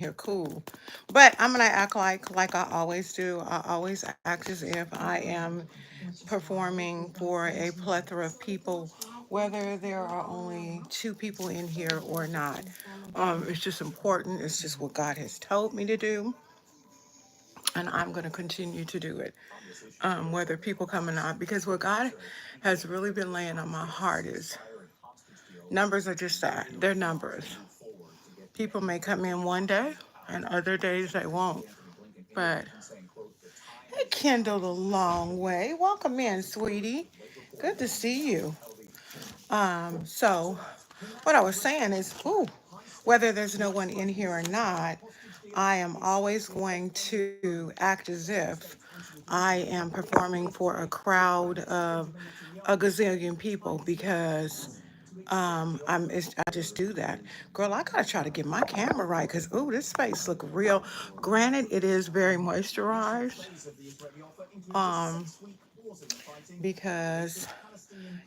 here, cool. But I'm gonna act like I always do. I always act as if I am performing for a plethora of people, whether there are only two people in here or not. It's just important. It's just what God has told me to do, and I'm going to continue to do it, whether people come or not. Because what God has really been laying on my heart is numbers are just that. They're numbers. People may come in one day, and other days they won't. But it kindled a long way. Welcome in, sweetie. Good to see you. So what I was saying is, ooh, whether there's no one in here or not, I am always going to act as if I am performing for a crowd of a gazillion people because I just do that. Girl, I gotta try to get my camera right because, ooh, this space look real. Granted, it is very moisturized um, because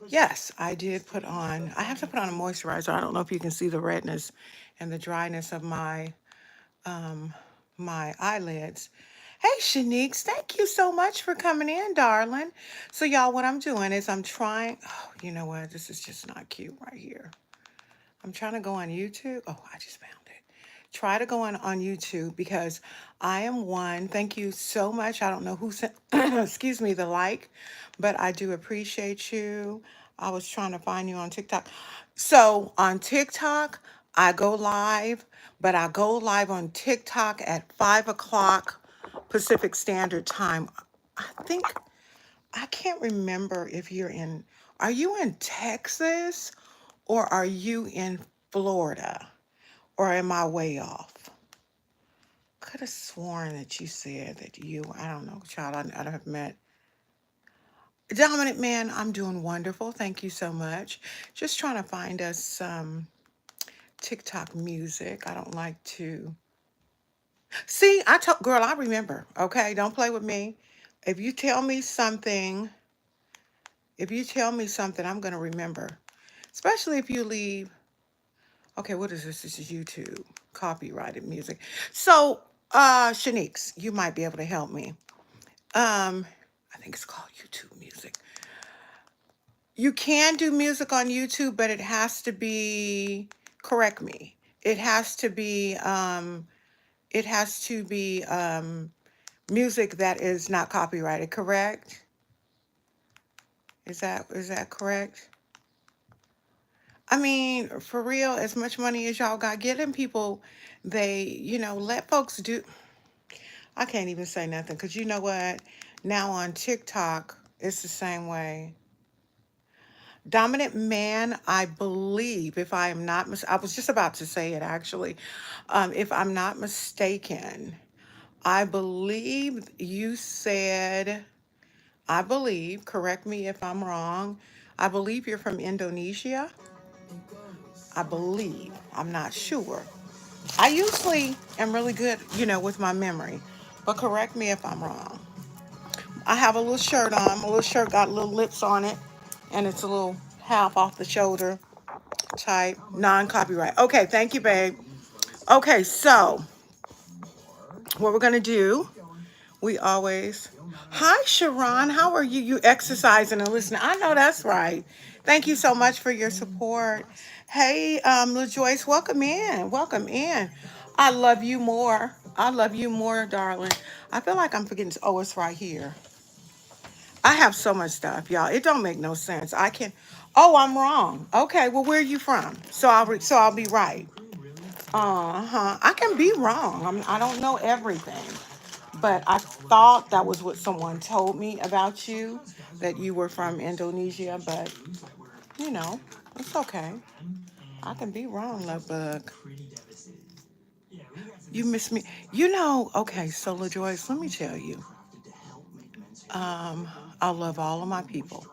yes, I did put on, I have to put on a moisturizer. I don't know if you can see the redness and the dryness of um, my eyelids. Hey, Shanique, thank you so much for coming in, darling. So, y'all, what I'm doing is I'm trying, oh, you know what? This is just not cute right here. I'm trying to go on YouTube. Oh, I just found it. Try to go on YouTube because I am one. Thank you so much. I don't know who sent, excuse me, the like, but I do appreciate you. I was trying to find you on TikTok. So on TikTok, I go live, but I go live on TikTok at 5 o'clock Pacific Standard Time. I think, I can't remember if are you in Texas or are you in Florida? Or am I way off? Could have sworn that you said that I don't know, child, I have met. Dominant man, I'm doing wonderful. Thank you so much. Just trying to find us some TikTok music. I don't like to. See, girl, I remember. Okay, don't play with me. If you tell me something, if you tell me something, I'm going to remember. Especially if you leave. Okay, what is this? This is YouTube. Copyrighted music. So, Shanice, you might be able to help me. Um, I think it's called YouTube music. You can do music on YouTube, but it has to be, correct me. It has to be music that is not copyrighted, correct? Is that correct? I mean, for real, as much money as y'all got, getting people, let folks do. I can't even say nothing because you know what? Now on TikTok, it's the same way. Dominant man, I believe, if I am not, I was just about to say it actually. If I'm not mistaken, I believe you said, I believe, correct me if I'm wrong, I believe you're from Indonesia. I believe, I'm not sure. I usually am really good, with my memory, but correct me if I'm wrong. I have a little shirt on. My little shirt got little lips on it, and it's a little half off the shoulder type, non-copyright. Okay, thank you, babe. Okay, so what we're gonna do, we always. Hi, Sharon. How are you? You exercising and listening? I know that's right. Thank you so much for your support. Hey, LaJoyce, welcome in. Welcome in. I love you more. I love you more, darling. I feel like I'm forgetting. Oh, it's right here. I have so much stuff, y'all. It don't make no sense. I can. Oh, I'm wrong. Okay, well, where are you from? So I'll be right. Uh-huh. I can be wrong. I don't know everything, but I thought that was what someone told me about you, that you were from Indonesia, but you know, it's okay. I can be wrong, love bug. You miss me. Okay, so LaJoyce, let me tell you. Um, I love all of my people.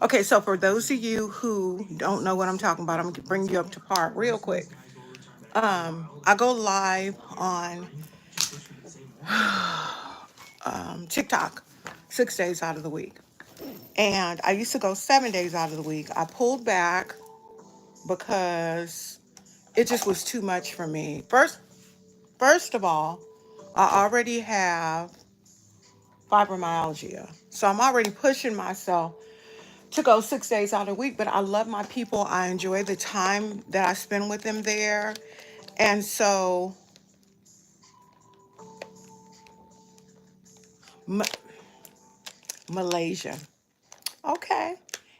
Okay, so for those of you who don't know what I'm talking about, I'm gonna bring you up to par real quick. I go live on TikTok 6 days out of the week. And I used to go 7 days out of the week. I pulled back because it just was too much for me. First, First of all, I already have fibromyalgia. So I'm already pushing myself to go 6 days out of the week, but I love my people. I enjoy the time that I spend with them there. And so, M- Malaysia. Okay.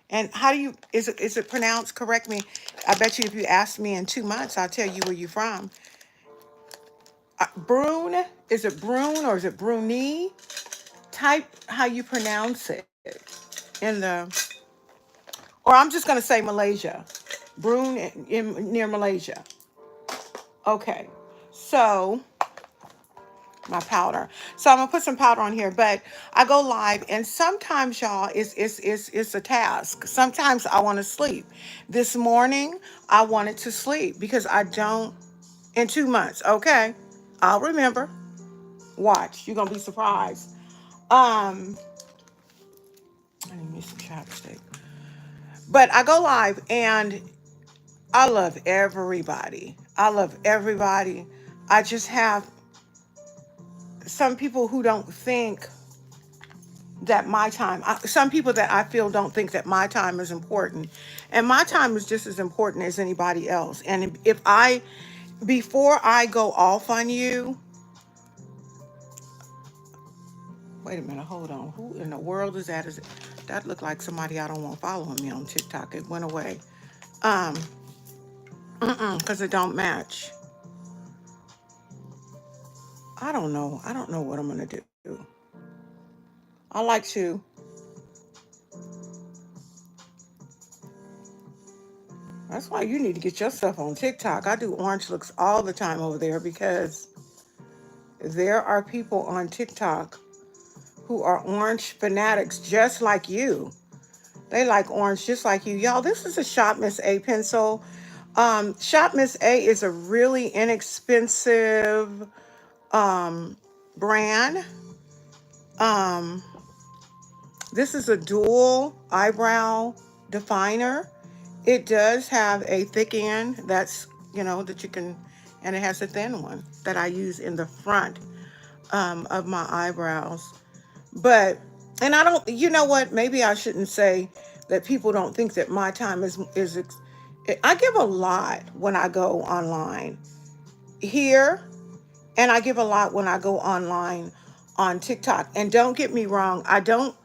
And how do you, is it pronounced? Correct me. I bet you if you asked me in 2 months, I'll tell you where you're from. Brune, is it Brune or is it Bruni? Type how you pronounce it in the, or I'm just going to say Malaysia. Brune near Malaysia. Okay. So my powder. So I'm gonna put some powder on here, but I go live, and sometimes, y'all, it's a task. Sometimes I want to sleep. This morning I wanted to sleep because I don't. In 2 months, okay, I'll remember. Watch, you're gonna be surprised. Um, I need me some chapstick. But I go live, and I love everybody. I love everybody. I just have some people who don't think that my time, some people that I feel don't think that my time is important. And my time is just as important as anybody else. And if I, before I go off on you, wait a minute, hold on. Who in the world is that? Is it, that looked like somebody I don't want following me on TikTok. It went away. Um, because it don't match. I don't know. I don't know what I'm gonna do. I like to. That's why you need to get yourself on TikTok. I do orange looks all the time over there because there are people on TikTok who are orange fanatics just like you. They like orange just like you. Y'all, this is a Shop Miss A pencil. Shop Miss A is a really inexpensive brand. Um, this is a dual eyebrow definer. It does have a thick end that's, that you can, and it has a thin one that I use in the front of my eyebrows. But, and I don't, you know what? Maybe I shouldn't say that people don't think that my time I give a lot when I go online here, and I give a lot when I go online on TikTok. And don't get me wrong, I don't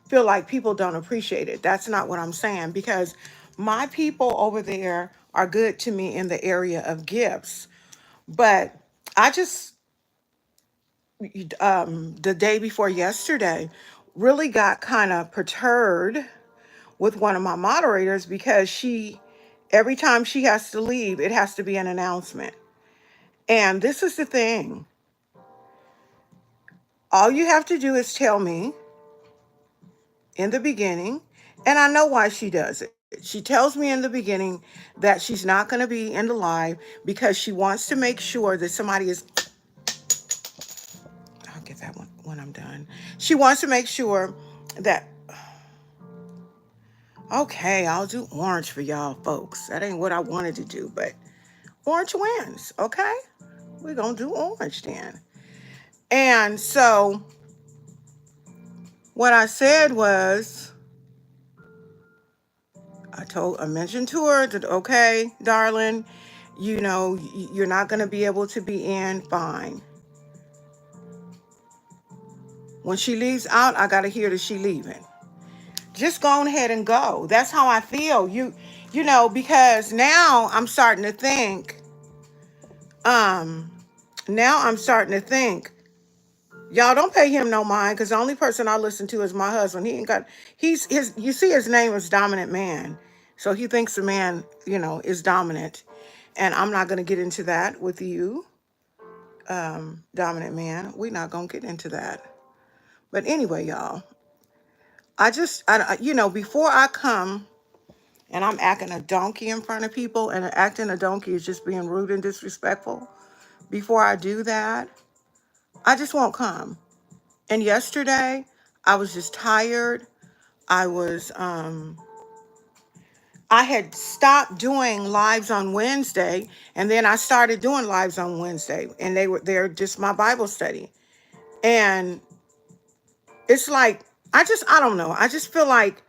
feel like people don't appreciate it. That's not what I'm saying, because my people over there are good to me in the area of gifts. But I just, the day before yesterday, really got kind of perturbed with one of my moderators because every time she has to leave, it has to be an announcement. And this is the thing. All you have to do is tell me in the beginning, and I know why she does it. She tells me in the beginning that she's not going to be in the live because she wants to make sure that somebody is. I'll get that one when I'm done. She wants to make sure that. Okay, I'll do orange for y'all folks. That ain't what I wanted to do, but orange wins, okay? We're going to do orange then. And so what I said was, I mentioned to her that, okay, darling, you're not going to be able to be in, fine. When she leaves out, I got to hear that she leaving. Just go on ahead and go. That's how I feel. Because um, now I'm starting to think, y'all don't pay him no mind, because the only person I listen to is my husband. He ain't got, you see his name is Dominant Man. So he thinks the man, is dominant. And I'm not going to get into that with you, Dominant Man. We're not going to get into that. But anyway, y'all, before I come and I'm acting a donkey in front of people, and acting a donkey is just being rude and disrespectful. Before I do that, I just won't come. And yesterday, I was just tired. I was, I had stopped doing lives on Wednesday, and then I started doing lives on Wednesday, and they're just my Bible study. And it's like I don't know. I just feel like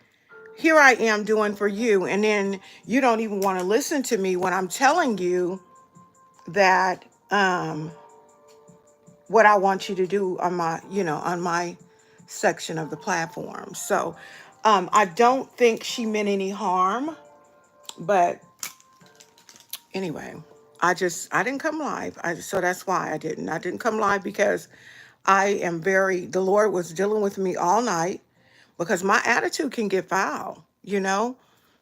here I am doing for you, and then you don't even want to listen to me when I'm telling you that what I want you to do on my, on my section of the platform. So I don't think she meant any harm, but anyway, I didn't come live. So that's why I didn't come live because the Lord was dealing with me all night because my attitude can get foul.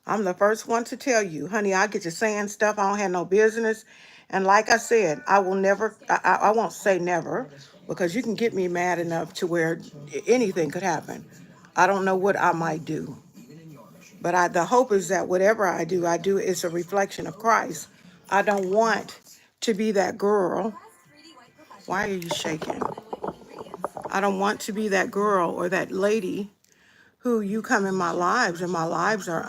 I'm the first one to tell you, honey, I get to saying stuff I don't have no business. And like I said, I will never, I won't say never, because you can get me mad enough to where anything could happen. I don't know what I might do. But the hope is that whatever I do is a reflection of Christ. I don't want to be that girl. Why are you shaking? I don't want to be that girl or that lady who you come in my lives and my lives are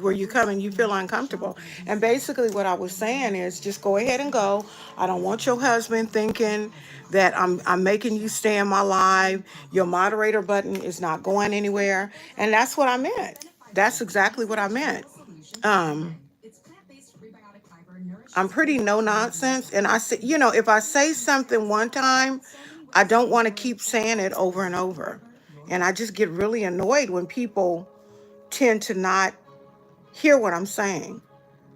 where you come and you feel uncomfortable. And basically what I was saying is just go ahead and go. I don't want your husband thinking that I'm making you stay in my live. Your moderator button is not going anywhere. And that's what I meant. That's exactly what I meant. Um, I'm pretty no nonsense. And I say, if I say something one time, I don't want to keep saying it over and over. And I just get really annoyed when people tend to not hear what I'm saying.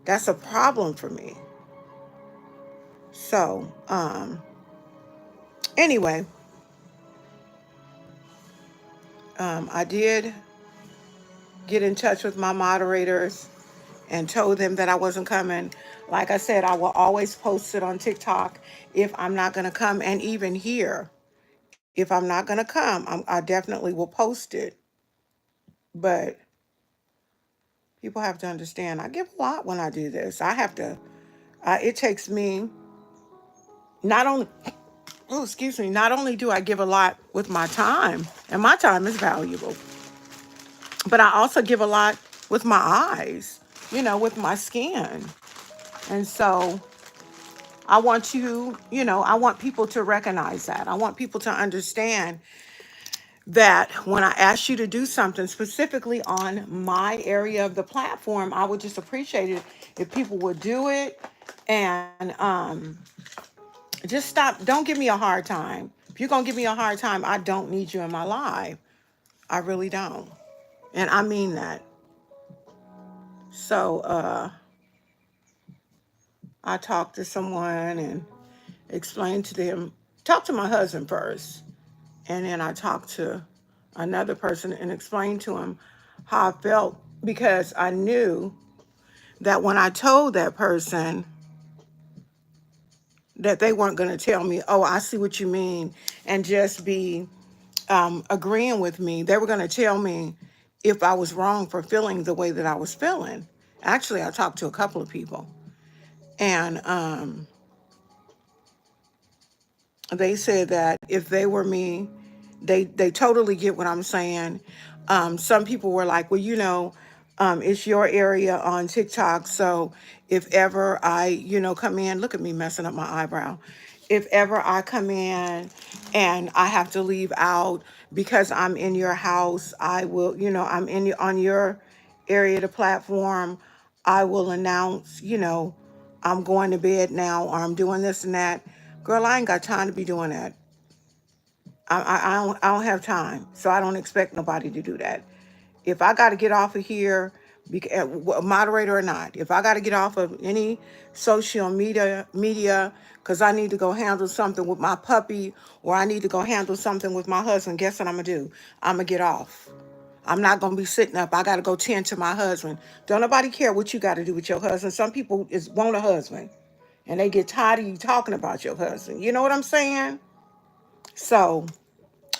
That's a problem for me. So, anyway, I did get in touch with my moderators and told them that I wasn't coming. Like I said, I will always post it on TikTok if I'm not going to come. And even here, if I'm not going to come, I definitely will post it. But people have to understand, I give a lot when I do this. It takes me not only, oh, excuse me, not only do I give a lot with my time, and my time is valuable, but I also give a lot with my eyes, with my skin. And so I want people to recognize that. I want people to understand that when I ask you to do something specifically on my area of the platform, I would just appreciate it if people would do it and just stop. Don't give me a hard time. If you're going to give me a hard time, I don't need you in my life. I really don't. And I mean that. So I talked to someone and explained to them, talk to my husband first. And then I talked to another person and explained to him how I felt because I knew that when I told that person that they weren't going to tell me, oh, I see what you mean, and just be agreeing with me. They were going to tell me if I was wrong for feeling the way that I was feeling. Actually, I talked to a couple of people, and they said that if they were me, they totally get what I'm saying. Some people were like, well, it's your area on TikTok, so if ever I, come in, look at me messing up my eyebrow. If ever I come in and I have to leave out because I'm in your house, I will, on your area of the platform, I will announce, I'm going to bed now, or I'm doing this and that. Girl, I ain't got time to be doing that. I don't have time, so I don't expect nobody to do that. If I got to get off of here, moderator or not, if I got to get off of any social media, because I need to go handle something with my puppy, or I need to go handle something with my husband, guess what I'm gonna do? I'm gonna get off. I'm not gonna be sitting up. I gotta go tend to my husband. Don't nobody care what you got to do with your husband. Some people want a husband, and they get tired of you talking about your husband. You know what I'm saying? So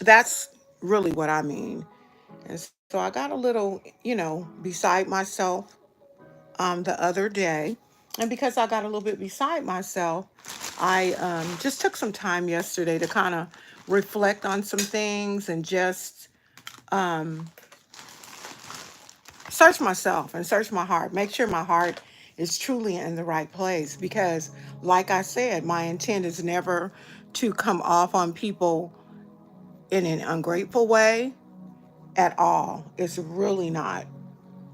that's really what I mean. And so I got a little, beside myself the other day. And because I got a little bit beside myself, I just took some time yesterday to kind of reflect on some things and just search myself and search my heart. Make sure my heart is truly in the right place because, like I said, my intent is never to come off on people in an ungrateful way at all. It's really not.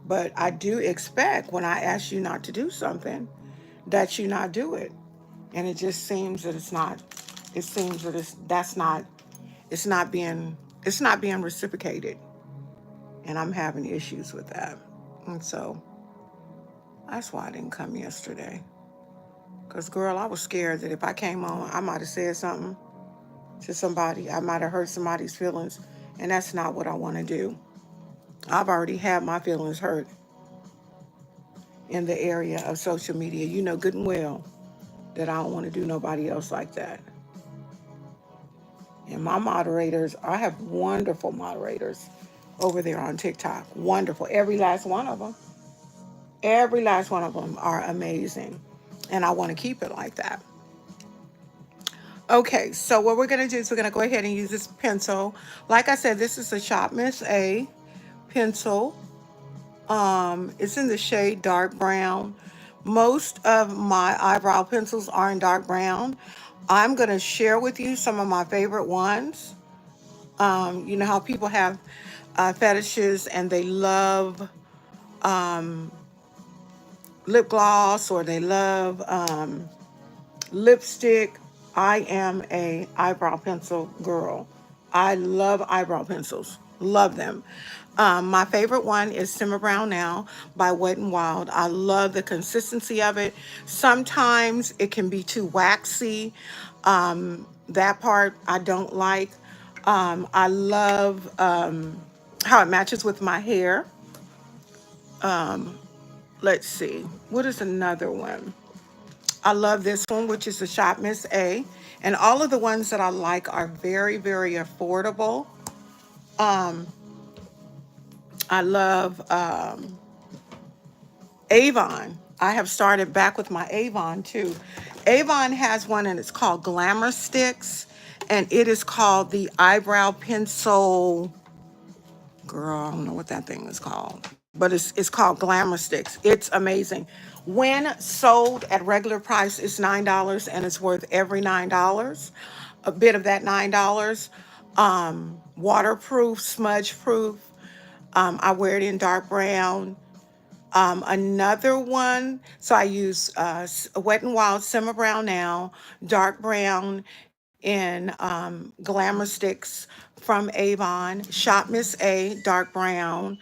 But I do expect when I ask you not to do something that you not do it. And it just seems that it's not, it seems that it's not being, it's not being reciprocated. And I'm having issues with that. And so that's why I didn't come yesterday. Because, girl, I was scared that if I came on, I might have said something to somebody. I might have hurt somebody's feelings. And that's not what I want to do. I've already had my feelings hurt in the area of social media. You know good and well that I don't want to do nobody else like that. And my moderators, I have wonderful moderators over there on TikTok. Wonderful. Every last one of them. Every last one of them are amazing. And I want to keep it like that. Okay, so what we're going to do is we're going to go ahead and use this pencil. Like I said, this is a Shop Miss A pencil. It's in the shade dark brown. Most of my eyebrow pencils are in dark brown. I'm going to share with you some of my favorite ones. You know how people have fetishes and they love lip gloss or they love lipstick. I am a eyebrow pencil girl. I love eyebrow pencils. Love them. My favorite one is Simmer Brown Now by Wet n Wild. I love the consistency of it. Sometimes it can be too waxy. That part I don't like. I love how it matches with my hair. Let's see. What is another one? I love this one, which is the Shop Miss A. And all of the ones that I like are very, very affordable. I love Avon. I have started back with my Avon too. Avon has one and it's called Glamour Sticks. And it is called the Eyebrow Pencil. Girl, I don't know what that thing is called. But it's called Glamour Sticks. It's amazing. When sold at regular price, it's $9 and it's worth every $9. A bit of that $9. Waterproof, smudge proof. I wear it in dark brown. Another one, so I use Wet n Wild Simmer Brown Now, dark brown in Glamour Sticks from Avon, Shop Miss A, dark brown.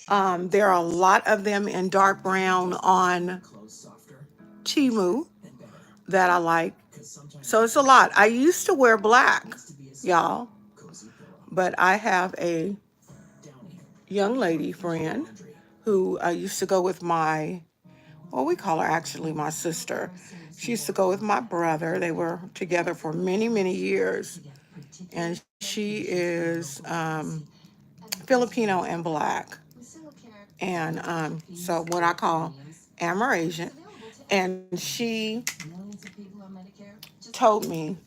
There are a lot of them in dark brown on Timu that I like. So it's a lot. I used to wear black, y'all, but I have a young lady friend who used to go with my, well, we call her actually my sister. She used to go with my brother. They were together for many, many years. And she is Filipino and black. And so what I call Amerasian. And she told me,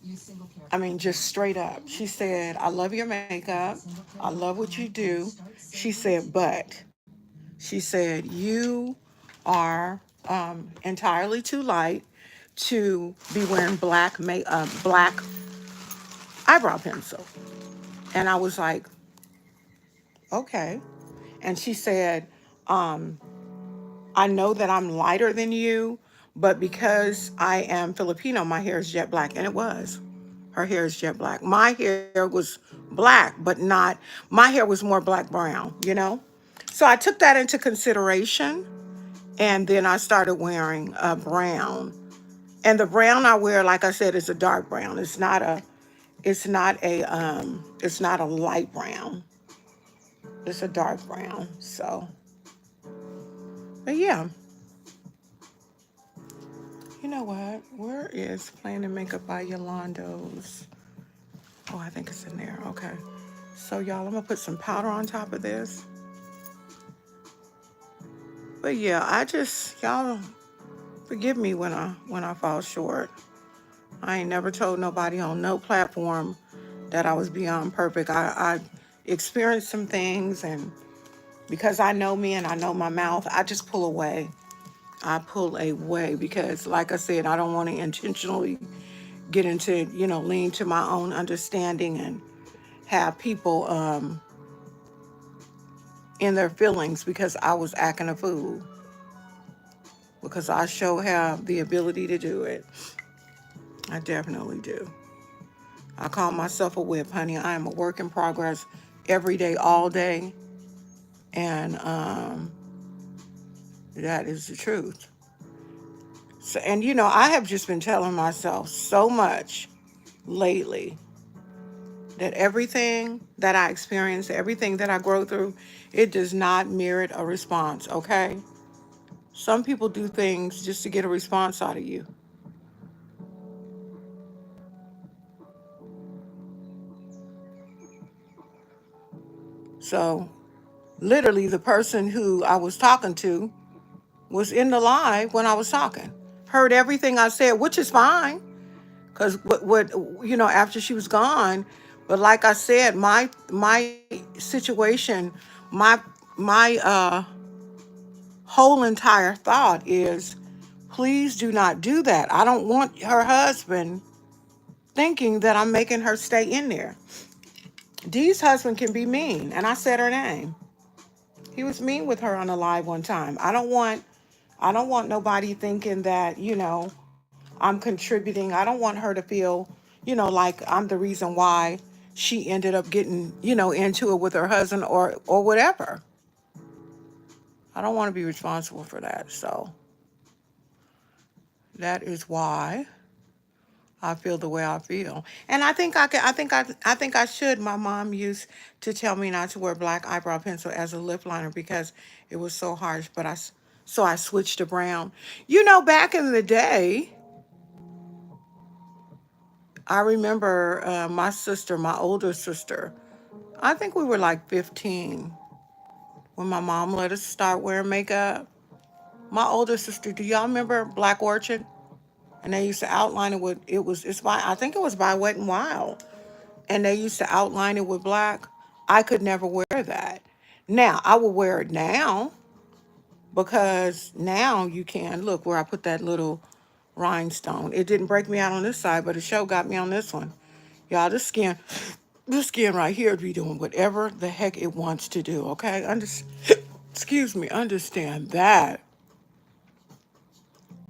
I mean, just straight up, she said, I love your makeup. I love what you do. She said, but she said, you are entirely too light to be wearing black eyebrow pencil. And I was like, okay. And she said, I know that I'm lighter than you, but because I am Filipino, my hair is jet black. And it was. Her hair is jet black. My hair was black, but not, my hair was more black brown, you know? So I took that into consideration. And then I started wearing brown. And the brown I wear, like I said, is a dark brown. It's not a light brown. It's a dark brown. So, but yeah. You know what? Where is Plan and Makeup by Yolando's? Oh, I think it's in there. Okay. So y'all, I'm gonna put some powder on top of this. But yeah, y'all forgive me when I fall short. I ain't never told nobody on no platform that I was beyond perfect. I experienced some things and Because I know me and I know my mouth, I just pull away. I pull away because, like I said, I don't want to intentionally get into, lean to my own understanding and have people in their feelings because I was acting a fool. Because I sure have the ability to do it. I definitely do. I call myself a whip, honey. I am a work in progress every day, all day. And that is the truth. So, and I have just been telling myself so much lately that everything that I experience, everything that I grow through, it does not merit a response, okay? Some people do things just to get a response out of you. So, literally, the person who I was talking to was in the live when I was talking, heard everything I said, which is fine, because after she was gone. But like I said, my situation, my my whole entire thought is, please do not do that. I don't want her husband thinking that I'm making her stay in there. Dee's husband can be mean, and I said her name. He was mean with her on a live one time. I don't want nobody thinking that, I'm contributing. I don't want her to feel, like I'm the reason why she ended up getting, into it with her husband or whatever. I don't want to be responsible for that. So that is why I feel the way I feel. And I think I can, I think I should. My mom used to tell me not to wear black eyebrow pencil as a lip liner because it was so harsh, so I switched to brown. Back in the day, I remember my sister, my older sister, I think we were like 15 when my mom let us start wearing makeup. My older sister, do y'all remember Black Orchid? And they used to outline it with, it's by, I think it was by Wet and Wild. And they used to outline it with black. I could never wear that. Now, I will wear it now because now you can. Look where I put that little rhinestone. It didn't break me out on this side, but the show got me on this one. Y'all, this skin right here be doing whatever the heck it wants to do, okay? Excuse me, understand that.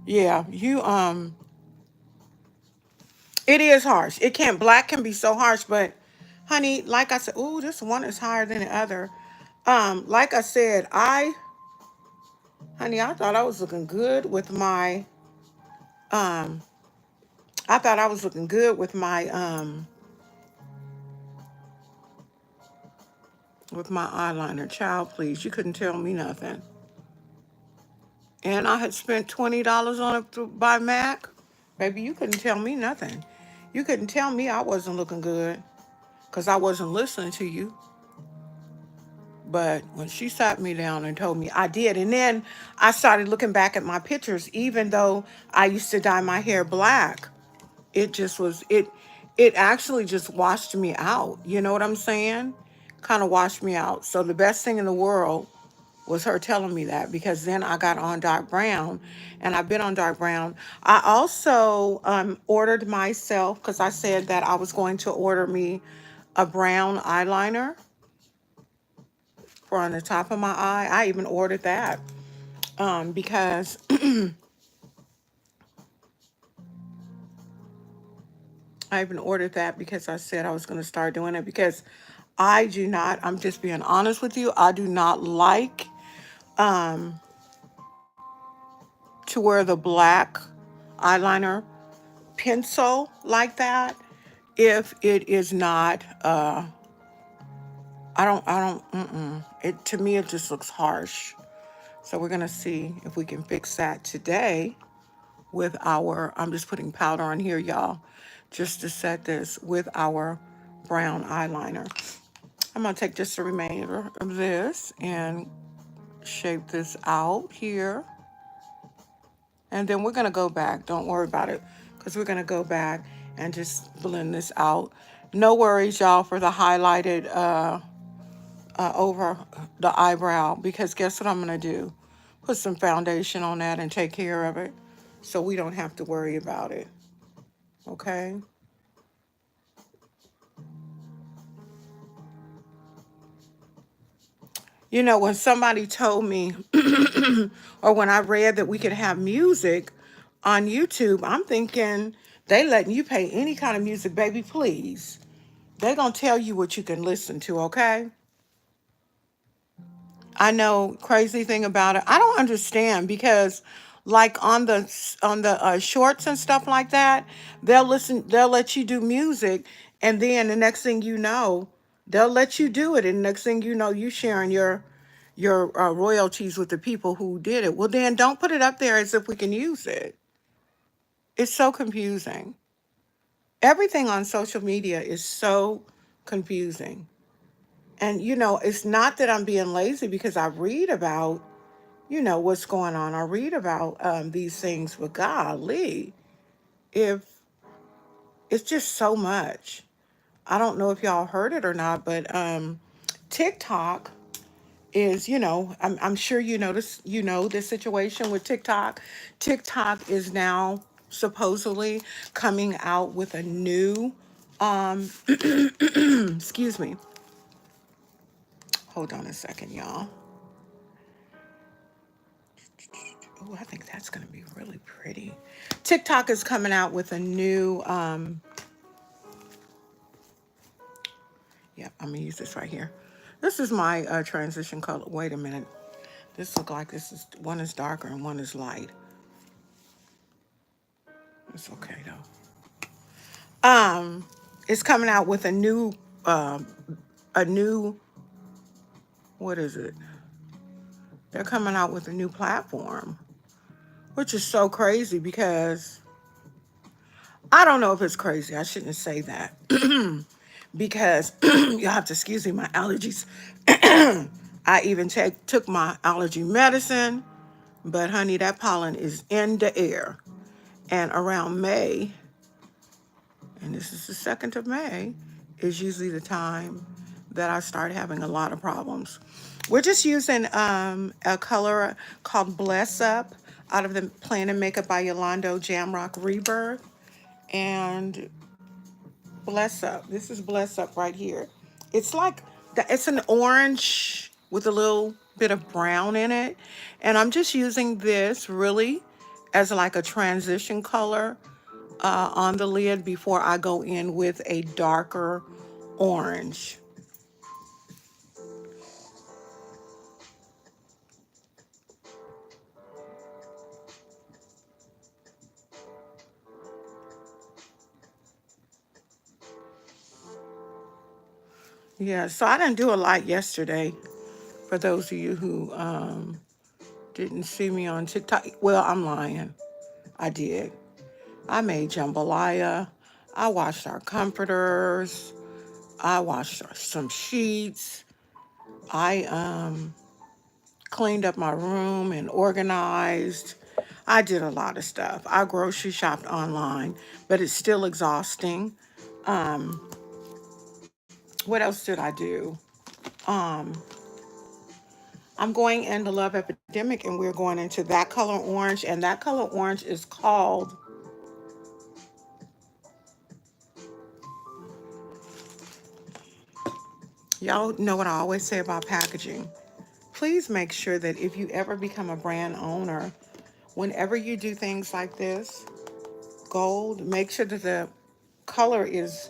Yeah, it is harsh. Black can be so harsh, but honey, like I said, ooh, this one is higher than the other. Like I said, honey, I thought I was looking good um, I thought I was looking good with my eyeliner. Child, please, you couldn't tell me nothing. And I had spent $20 on it by Mac. Baby, you couldn't tell me nothing. You couldn't tell me I wasn't looking good because I wasn't listening to you. But when she sat me down and told me I did, and then I started looking back at my pictures, even though I used to dye my hair black, it just was, it actually just washed me out. You know what I'm saying? Kind of washed me out. So the best thing in the world was her telling me that, because then I got on dark brown and I've been on dark brown. I also ordered myself, because I said that I was going to order me a brown eyeliner for on the top of my eye. I even ordered that because I even ordered that because I said I was going to start doing it, because I do not, I'm just being honest with you, I do not like um, to wear the black eyeliner pencil like that if it is not it, to me, it just looks harsh. So we're gonna see if we can fix that today with our, I'm just putting powder on here, y'all, just to set this with our brown eyeliner. I'm gonna take just the remainder of this and shape this out here. And then we're gonna go back, don't worry about it, because we're gonna go back and just blend this out. No worries, y'all, for the highlighted over the eyebrow, because guess what I'm going to do? Put some foundation on that and take care of it so we don't have to worry about it. Okay? You know, when somebody told me, or when I read that we could have music on YouTube, I'm thinking they letting you pay any kind of music, baby, please. They're going to tell you what you can listen to, okay? I know crazy thing about it. I don't understand because like on the shorts and stuff like that, they'll let you do music, and then the next thing you know, they'll let you do it, and next thing you know, you sharing your royalties with the people who did it. Well, then don't put it up there as if we can use it. It's so confusing. Everything on social media is so confusing. And you know, it's not that I'm being lazy because I read about, you know, what's going on. I read about these things, but golly, if it's just so much. I don't know if y'all heard it or not, but TikTok is, you know, I'm sure you notice, you know, the situation with TikTok. TikTok is now supposedly coming out with a new, excuse me, hold on a second, y'all. Oh, I think that's going to be really pretty. TikTok is coming out with a new, yeah, I'm going to use this right here. This is my transition color. Wait a minute. This look like this is, one is darker and one is light. It's okay though. It's coming out with um, a new, what is it? They're coming out with a new platform, which is so crazy because I don't know if it's crazy. I shouldn't say that. Because you have to excuse me, my allergies. I even took my allergy medicine, but honey, that pollen is in the air. And around May, and this is the 2nd of May, is usually the time that I start having a lot of problems. We're just using a color called Bless Up out of the Plan and Makeup by Yolando Jamrock Rebirth. And Bless Up. This is Bless Up right here. It's like, it's an orange with a little bit of brown in it. And I'm just using this really as like a transition color on the lid before I go in with a darker orange. Yeah, so I didn't do a lot yesterday. For those of you who didn't see me on TikTok, well, I'm lying. I did. I made jambalaya. I washed our comforters. I washed some sheets. I cleaned up my room and organized. I did a lot of stuff. I grocery shopped online, but it's still exhausting. Um, what else did I do? Um, I'm going into Love Epidemic and we're going into that color orange, and that color orange is called, y'all know what I always say about packaging. Please make sure that if you ever become a brand owner, whenever you do things like this, gold, make sure that the color is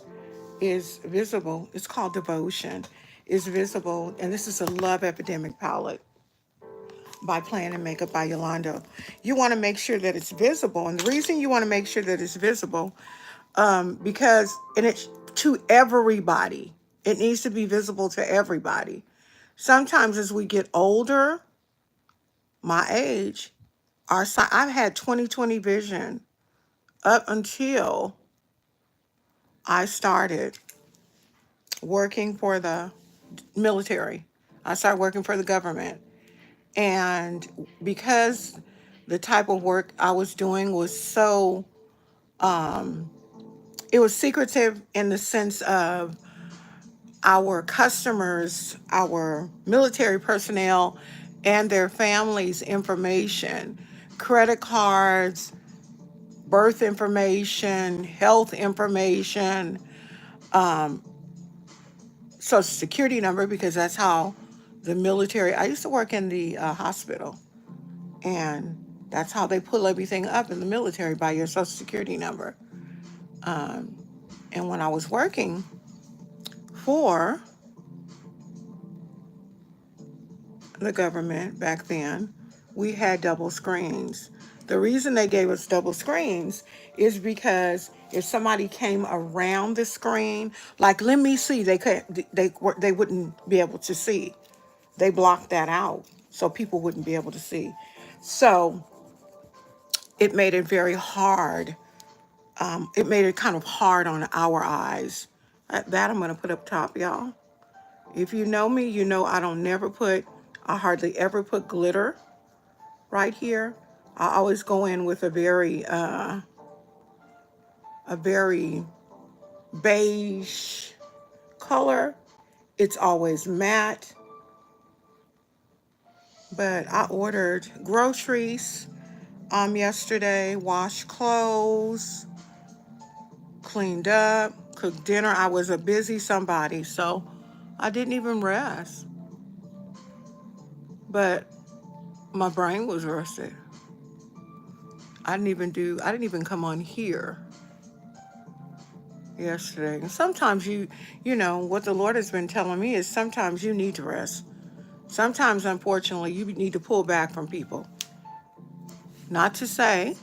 visible. It's called Devotion. Is visible, and this is a Love Epidemic palette by Plan and Makeup by Yolanda. You want to make sure that it's visible, and the reason you want to make sure that it's visible, because and it's to everybody. It needs to be visible to everybody. Sometimes as we get older, my age, I've had 20/20 vision up until I started working for the military. I started working for the government. And because the type of work I was doing was so, it was secretive in the sense of our customers, our military personnel, and their families' information, credit cards, birth information, health information, um, social security number, because that's how the military, I used to work in the hospital, and that's how they pull everything up in the military, by your social security number. Um, and when I was working for the government back then, we had double screens. The reason they gave us double screens is because if somebody came around the screen, like let me see, they wouldn't be able to see. They blocked that out so people wouldn't be able to see. So it made it very hard. It made it kind of hard on our eyes. That I'm going to put up top, y'all. If you know me, you know I hardly ever put glitter right here. I always go in with a very beige color. It's always matte. But I ordered groceries yesterday, washed clothes, cleaned up, cooked dinner. I was a busy somebody, so I didn't even rest. But my brain was rested. I didn't even come on here yesterday. And sometimes you know, what the Lord has been telling me is sometimes you need to rest. Sometimes, unfortunately, you need to pull back from people. Not to say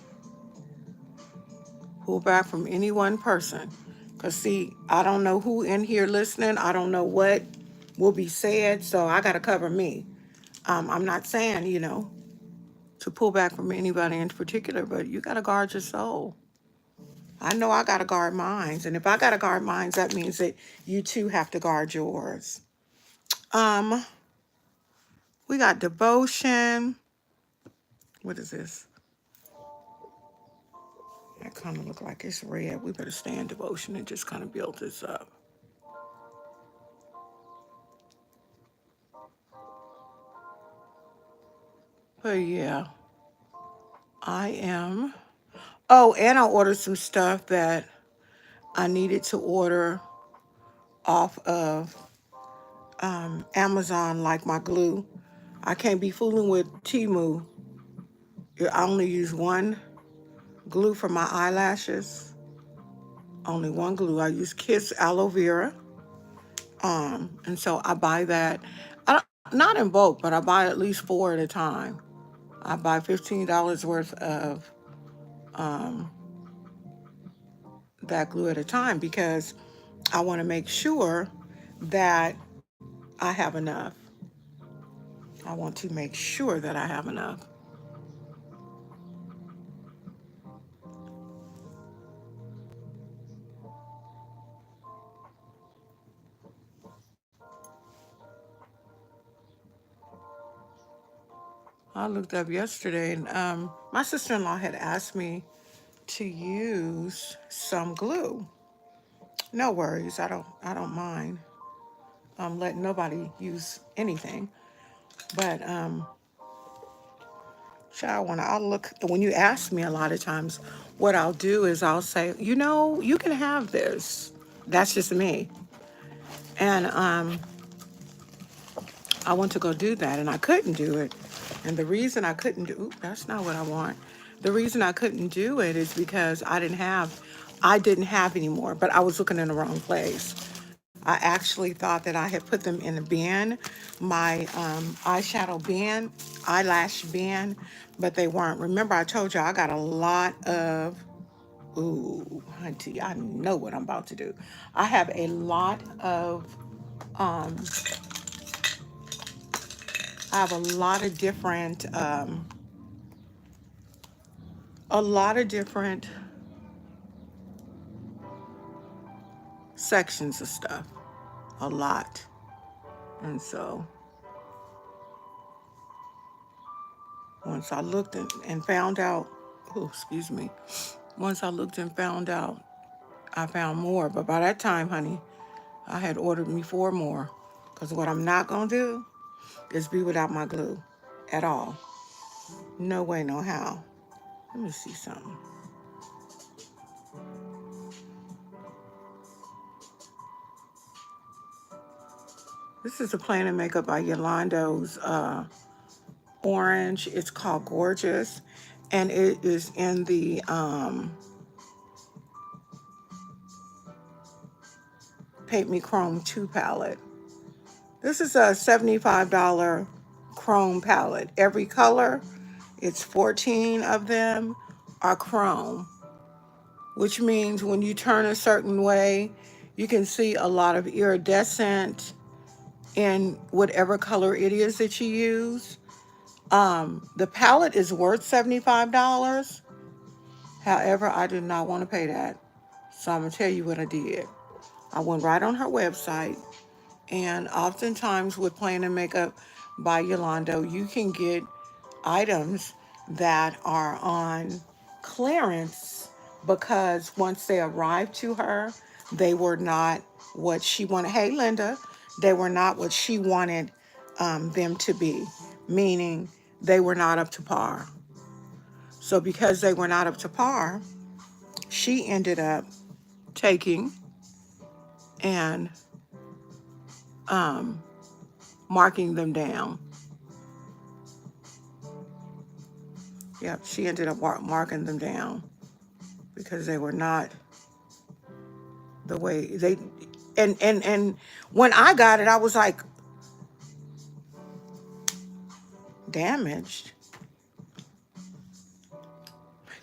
pull back from any one person. Because, see, I don't know who in here listening. I don't know what will be said, so I got to cover me. I'm not saying, you know, to pull back from anybody in particular, but you got to guard your soul. I know I got to guard mine. And if I got to guard mine, that means that you too have to guard yours. Um, we got devotion. What is this? That kind of look like it's red. We better stay in devotion and just kind of build this up. But yeah, I am. Oh, and I ordered some stuff that I needed to order off of Amazon, like my glue. I can't be fooling with Temu. I only use one glue for my eyelashes. Only one glue. I use Kiss aloe vera. And so I buy that. Not in bulk, but I buy at least 4 at a time. I buy $15 worth of um, that glue at a time because I want to make sure that I have enough. I want to make sure that I have enough. I looked up yesterday, and my sister-in-law had asked me to use some glue. No worries, I don't mind. Letting nobody use anything. But child, I'll look, when you ask me, a lot of times what I'll do is I'll say, you know, you can have this. That's just me. And I want to go do that, and I couldn't do it. And the reason I couldn't do, that's not what I want. The reason I couldn't do it is because I didn't have any more, but I was looking in the wrong place. I actually thought that I had put them in a bin, my eyeshadow bin, eyelash bin, but they weren't. Remember, I told you I got a lot of, ooh, hunty, I know what I'm about to do. I have a lot of, um, I have a lot of different sections of stuff, a lot. And so once I looked and found out, oh, excuse me, once I looked and found out, I found more. But by that time, honey, I had ordered me 4 more. Because what I'm not going to do is be without my glue at all. No way, no how. Let me see something. This is a Plan and Makeup by Yolando's orange. It's called Gorgeous. And it is in the Paint Me Chrome 2 palette. This is a $75 chrome palette. Every color, it's 14 of them, are chrome, which means when you turn a certain way, you can see a lot of iridescent in whatever color it is that you use. The palette is worth $75. However, I did not want to pay that. So I'm going to tell you what I did. I went right on her website, and oftentimes with Plan and Makeup by Yolanda, you can get items that are on clearance because once they arrived to her, they were not what she wanted. Hey, Linda, they were not what she wanted them to be, meaning they were not up to par. So because they were not up to par, she ended up taking and marking them down. Yep, she ended up marking them down because they were not the way they. And when I got it, I was like, damaged.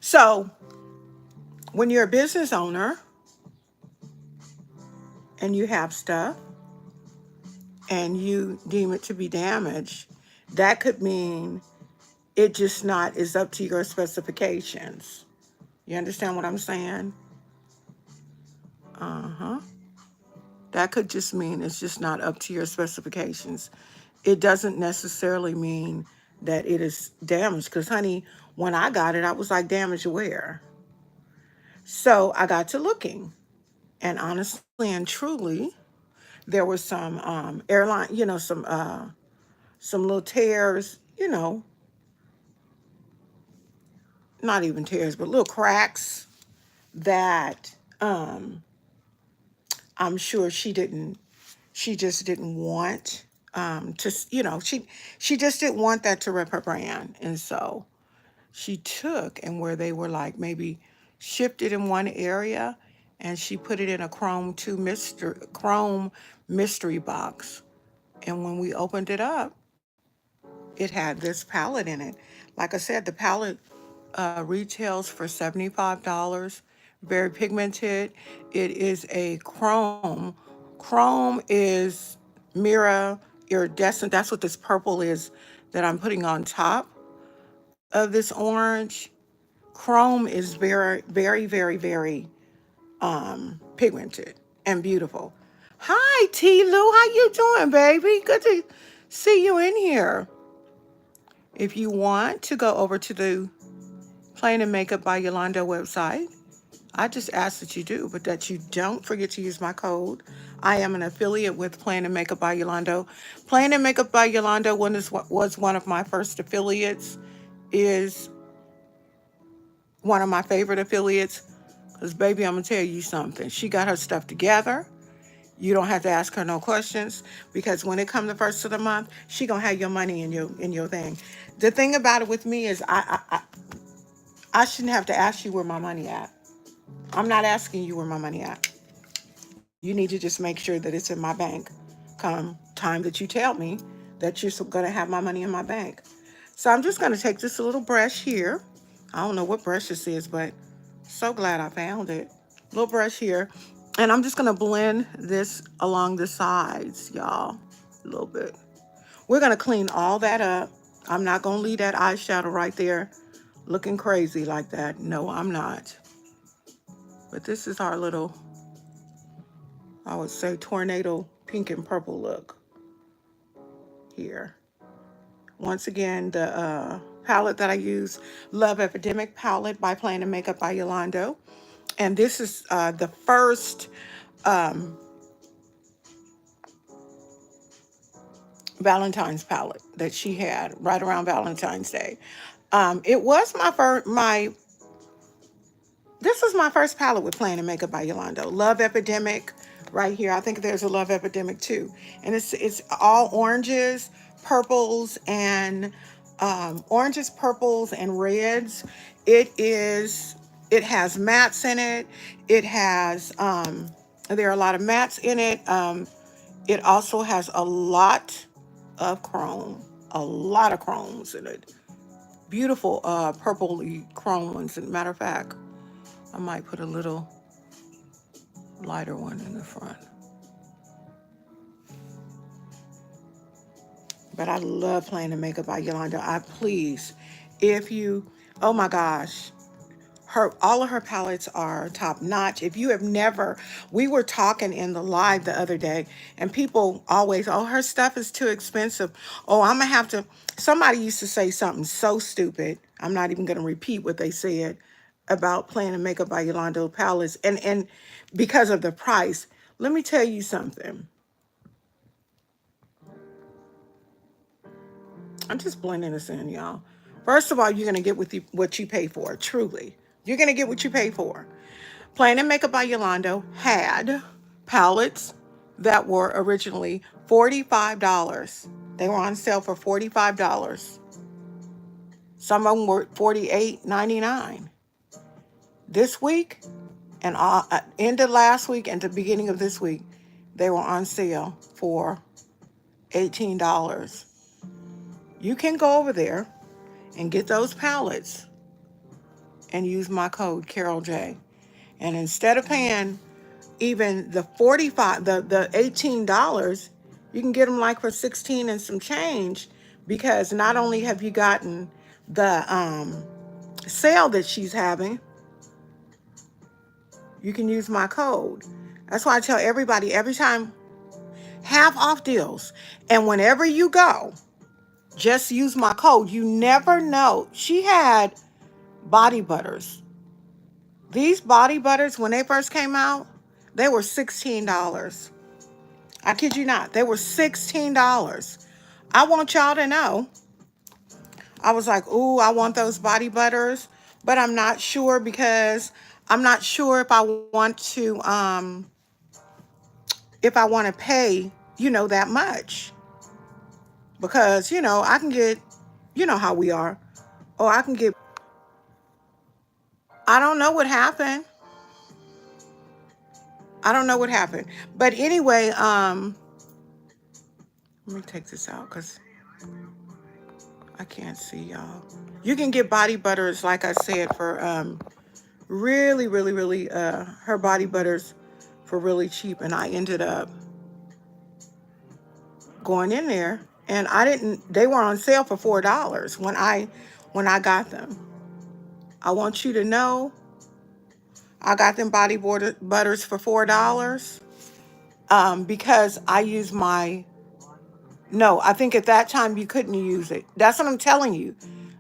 So when you're a business owner and you have stuff and you deem it to be damaged, that could mean it just not is up to your specifications. You understand what I'm saying? Uh-huh. That could just mean it's just not up to your specifications. It doesn't necessarily mean that it is damaged. Because, honey, when I got it, I was like, damaged where? So I got to looking. And honestly and truly, there was some airline, some little tears, not even tears, but little cracks that I'm sure she just didn't want she just didn't want that to rep her brand. And so she took and where they were like maybe shifted in one area and she put it in a chrome mystery box. And when we opened it up, it had this palette in it. Like I said, the palette retails for $75. Very pigmented. It is a chrome. Chrome is mirror iridescent. That's what this purple is that I'm putting on top of this orange. Chrome is very, very, very, very pigmented and beautiful. Hi, T. Lou. How you doing, baby? Good to see you in here. If you want to go over to the Plan and Makeup by Yolanda website, I just ask that you do, but that you don't forget to use my code. I am an affiliate with Plan and Makeup by Yolanda. Plan and Makeup by Yolanda was one of my first affiliates, is one of my favorite affiliates, because, baby, I'm going to tell you something. She got her stuff together. You don't have to ask her no questions because when it comes the first of the month, she going to have your money in your thing. The thing about it with me is I shouldn't have to ask you where my money at. I'm not asking you where my money at. You need to just make sure that it's in my bank come time that you tell me that you're going to have my money in my bank. So I'm just going to take this little brush here. I don't know what brush this is, but so glad I found it. Little brush here. And I'm just going to blend this along the sides, y'all, a little bit. We're going to clean all that up. I'm not going to leave that eyeshadow right there looking crazy like that. No, I'm not. But this is our little, I would say, tornado pink and purple look here. Once again, the palette that I use, Love Epidemic palette by Plan and Makeup by Yolanda. And this is the first Valentine's palette that she had right around Valentine's Day. It was this was my first palette with Plan and Makeup by Yolanda. Love Epidemic right here. I think there's a Love Epidemic too. And it's all oranges, purples, and reds. It has mattes in it. It has there are a lot of mattes in it. It also has a lot of chrome, a lot of chromes in it. Beautiful purpley chrome ones. As a matter of fact, I might put a little lighter one in the front. But I love Playing the Makeup by Yolanda. If you, oh my gosh, all of her palettes are top notch. If you have never, we were talking in the live the other day, and people always, oh, her stuff is too expensive. Oh, I'm gonna have to. Somebody used to say something so stupid. I'm not even gonna repeat what they said about Playing the Makeup by Yolanda palettes, and because of the price. Let me tell you something. I'm just blending this in, y'all. First of all, you're gonna get what you pay for. Truly, you're gonna get what you pay for. Plain and Makeup by Yolanda had palettes that were originally $45. They were on sale for $45. Some of them were $48.99. This week and end of last week and the beginning of this week, they were on sale for $18. You can go over there and get those palettes and use my code CarolJ. And instead of paying even the $18, you can get them like for 16 and some change, because not only have you gotten the sale that she's having, you can use my code. That's why I tell everybody every time, half off deals. And whenever you go, just use my code. You never know. She had body butters. These body butters, when they first came out, they were $16. I kid you not. They were $16. I want y'all to know. I was like, ooh, I want those body butters, but I'm not sure, because I'm not sure if I want to pay, that much. Because, I can get, how we are. Or I can get, I don't know what happened. I don't know what happened. But anyway, let me take this out because I can't see y'all. You can get body butters, like I said, for really, really, really, her body butters for really cheap. And I ended up going in there, and they were on sale for $4 when I got them. I want you to know I got them body butters for $4 because I use no, I think at that time you couldn't use it. That's what I'm telling you.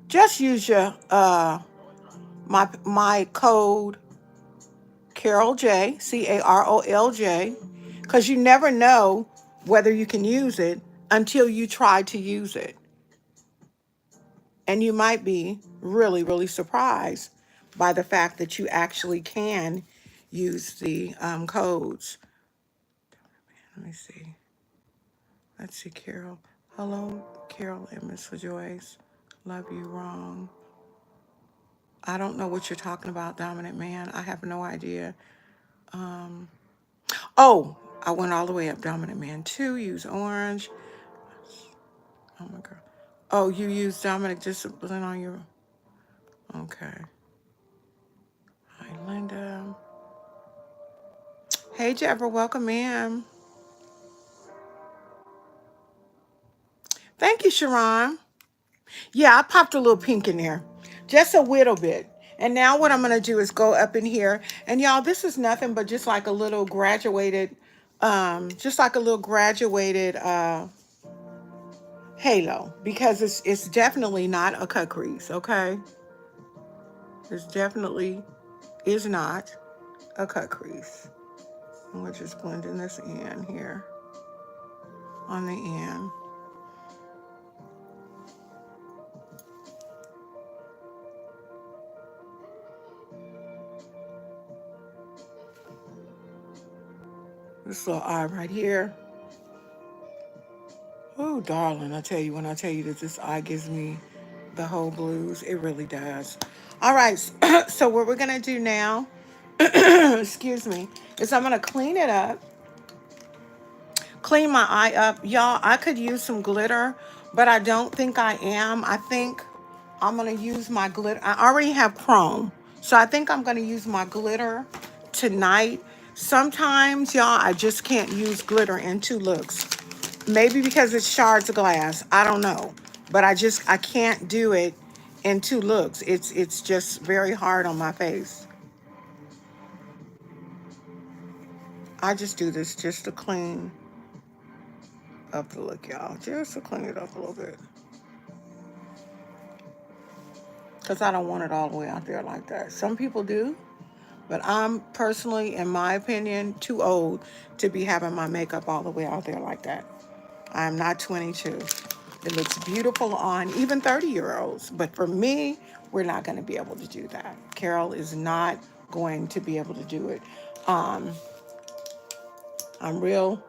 Just use your my code CarolJ, CarolJ, because you never know whether you can use it until you try to use it. And you might be really, really surprised by the fact that you actually can use the codes. Let me see. Let's see, Carol. Hello, Carol and Miss Joyce. Love you wrong. I don't know what you're talking about, Dominant Man. I have no idea. Oh, I went all the way up. Dominant Man 2, use orange. Oh, my God. Oh, you use Dominic Discipline on your... Okay. Hi, Linda. Hey, Jeffrey, welcome in. Thank you, Sharon. Yeah, I popped a little pink in there. Just a little bit. And now what I'm going to do is go up in here. And y'all, this is nothing but just like a little graduated, halo. Because it's definitely not a cut crease, okay? This definitely is not a cut crease. And we're just blending this in here on the end. This little eye right here. Oh, darling, I tell you, when I tell you that this eye gives me the whole blues, it really does. All right, so what we're going to do now, excuse me, is I'm going to clean it up, clean my eye up. Y'all, I could use some glitter, but I don't think I am. I think I'm going to use my glitter. I already have chrome, so I think I'm going to use my glitter tonight. Sometimes, y'all, I just can't use glitter in two looks. Maybe because it's shards of glass. I don't know. But I can't do it in two looks. It's just very hard on my face. I just do this just to clean up the look, y'all. Just to clean it up a little bit. Because I don't want it all the way out there like that. Some people do. But I'm personally, in my opinion, too old to be having my makeup all the way out there like that. I'm not 22. It looks beautiful on even 30-year-olds. But for me, we're not going to be able to do that. Carol is not going to be able to do it. Um, I'm real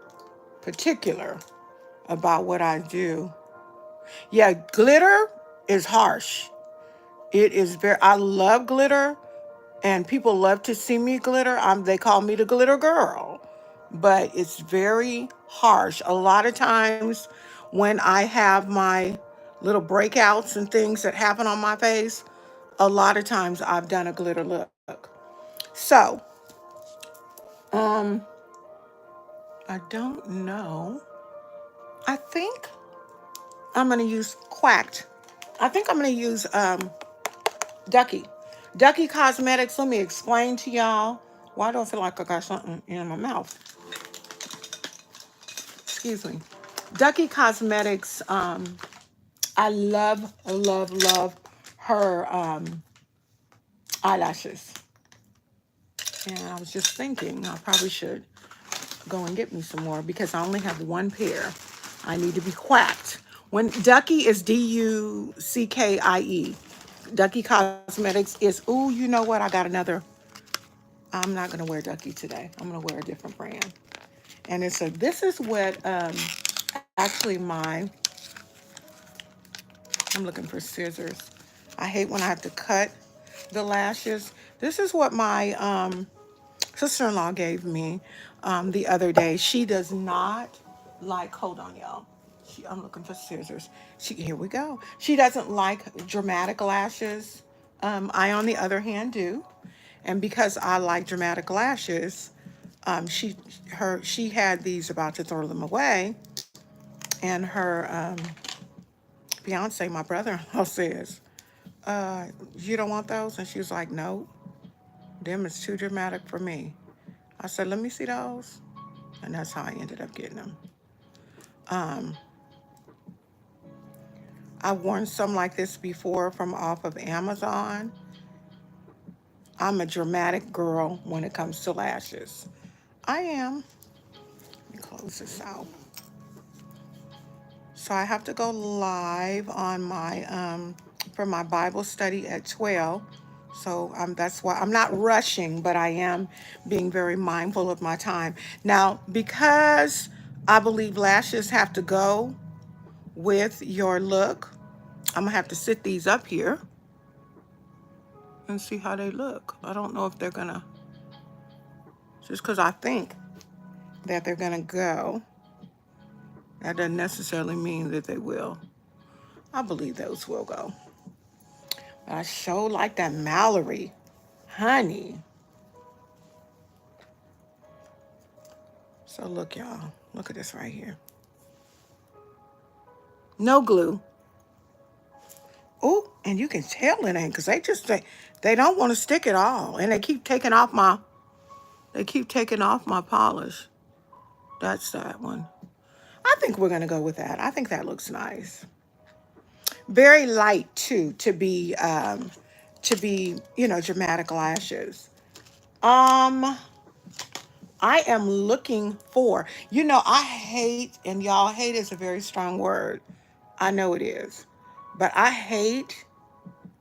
particular about what I do. Yeah, glitter is harsh. It is very, I love glitter, and people love to see me glitter. They call me the glitter girl, but it's very harsh. A lot of times when I have my little breakouts and things that happen on my face, a lot of times I've done a glitter look. So, um, I don't know. I think I'm going to use Quacked. I think I'm going to use Ducky. Ducky Cosmetics. Let me explain to y'all. Why do I feel like I got something in my mouth? Excuse me. Ducky Cosmetics. I love, love, love her eyelashes. And I was just thinking I probably should go and get me some more because I only have one pair. I need to be quacked. When Ducky is Duckie. Ducky Cosmetics is, ooh, you know what? I got another. I'm not going to wear Ducky today. I'm going to wear a different brand. And this is what actually I'm looking for scissors. I hate when I have to cut the lashes. This is what my sister-in-law gave me the other day. She does not like, hold on, y'all. I'm looking for scissors. Here we go. She doesn't like dramatic lashes. I, on the other hand, do. And because I like dramatic lashes, she had these, about to throw them away, and her fiance, my brother-in-law, says, "You don't want those?" And she was like, "No, them is too dramatic for me." I said, "Let me see those," and that's how I ended up getting them. I've worn some like this before from off of Amazon. I'm a dramatic girl when it comes to lashes. I am. Let me close this out. So I have to go live on my for my Bible study at 12. So that's why I'm not rushing, but I am being very mindful of my time. Now, because I believe lashes have to go with your look, I'm gonna have to sit these up here and see how they look. I don't know if they're gonna, just because I think that they're gonna go, that doesn't necessarily mean that they will. I believe those will go. But I sure like that Mallory. Honey. So look, y'all. Look at this right here. No glue. Oh, and you can tell it ain't, because they don't want to stick it all. And they keep taking off my polish. That's that one. I think we're gonna go with that. I think that looks nice. Very light too, dramatic lashes. I am looking for, I hate, and y'all, hate is a very strong word. I know it is. But I hate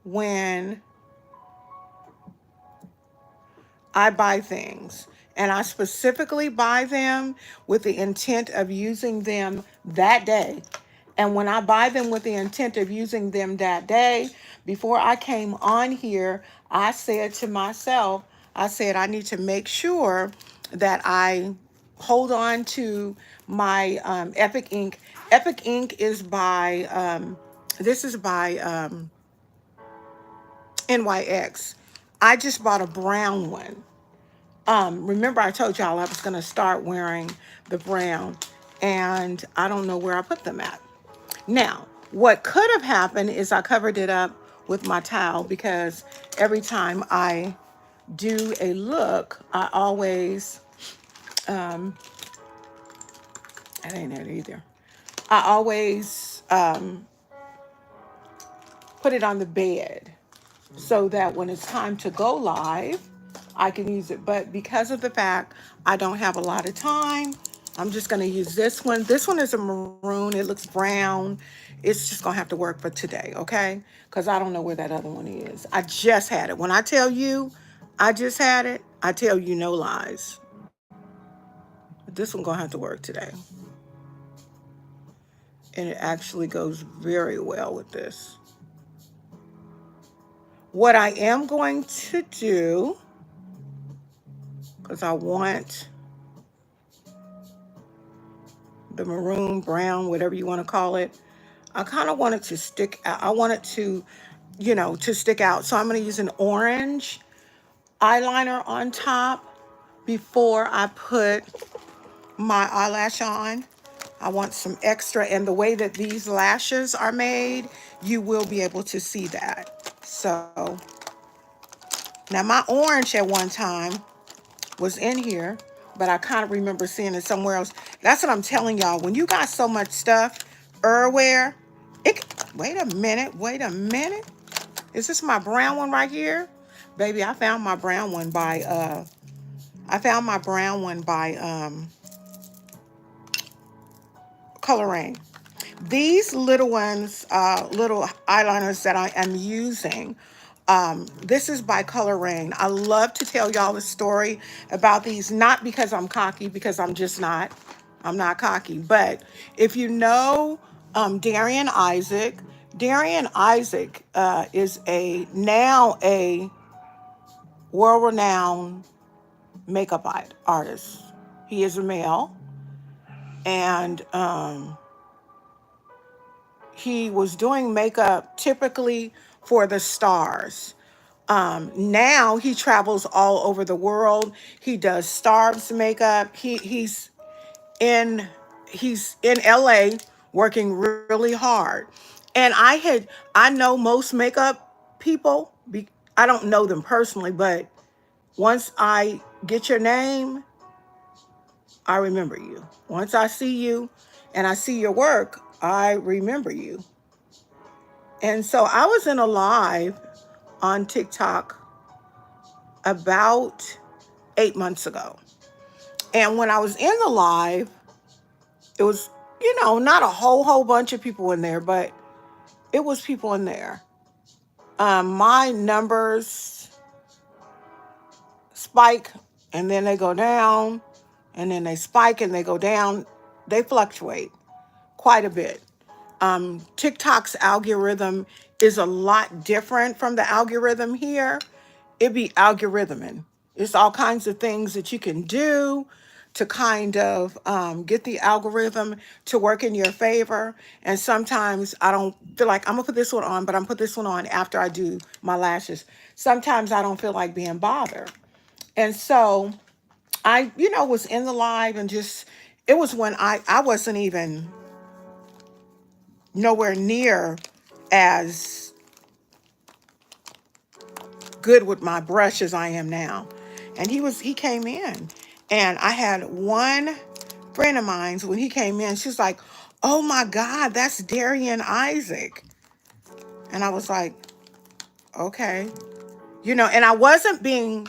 when I buy things And I specifically buy them with the intent of using them that day. And when I buy them with the intent of using them that day, before I came on here, I said to myself, I said, I need to make sure that I hold on to my Epic Ink. Epic Ink is by, this is by NYX. I just bought a brown one. Remember I told y'all I was going to start wearing the brown, and I don't know where I put them at. Now, what could have happened is I covered it up with my towel, because every time I do a look, I always, that ain't it either. I always put it on the bed so that when it's time to go live, I can use it. But because of the fact I don't have a lot of time, I'm just going to use this one. This one is a maroon. It looks brown. It's just going to have to work for today, okay? Because I don't know where that other one is. I just had it. When I tell you I just had it, I tell you no lies. But this one going to have to work today. And it actually goes very well with this. What I am going to do, because I want the maroon, brown, whatever you want to call it, I kind of want it to stick out. I want it to, to stick out. So I'm going to use an orange eyeliner on top before I put my eyelash on. I want some extra, and the way that these lashes are made, you will be able to see that. So now my orange at one time was in here, but I kind of remember seeing it somewhere else. That's what I'm telling y'all. When you got so much stuff everywhere, wait a minute. Is this my brown one right here? Baby, I found my brown one by Color Rain. These little ones, little eyeliners that I am using, this is by Color Rain. I love to tell y'all a story about these, not because I'm cocky, because I'm just not. I'm not cocky. But if you know Darian Isaac, Darian Isaac is now a world-renowned makeup artist. He is a male, and he was doing makeup typically for the stars. Now he travels all over the world. He does stars makeup. In he's in LA working really hard. And I know most makeup people. I don't know them personally, but once I get your name, I remember you. Once I see you and I see your work, I remember you. And so I was in a live on TikTok about 8 months ago. And when I was in the live, it was, not a whole bunch of people in there, but it was people in there. My numbers spike and then they go down, and then they spike and they go down. They fluctuate quite a bit. TikTok's algorithm is a lot different from the algorithm here. It be algorithming. It's all kinds of things that you can do to kind of get the algorithm to work in your favor. And sometimes I don't feel like I'm gonna put this one on, but I'm put this one on after I do my lashes. Sometimes I don't feel like being bothered. And so I, was in the live, and just, it was when I wasn't even nowhere near as good with my brush as I am now. And he came in, and I had one friend of mine, when he came in, she was like, "Oh my God, that's Darian Isaac." And I was like, okay. And I wasn't being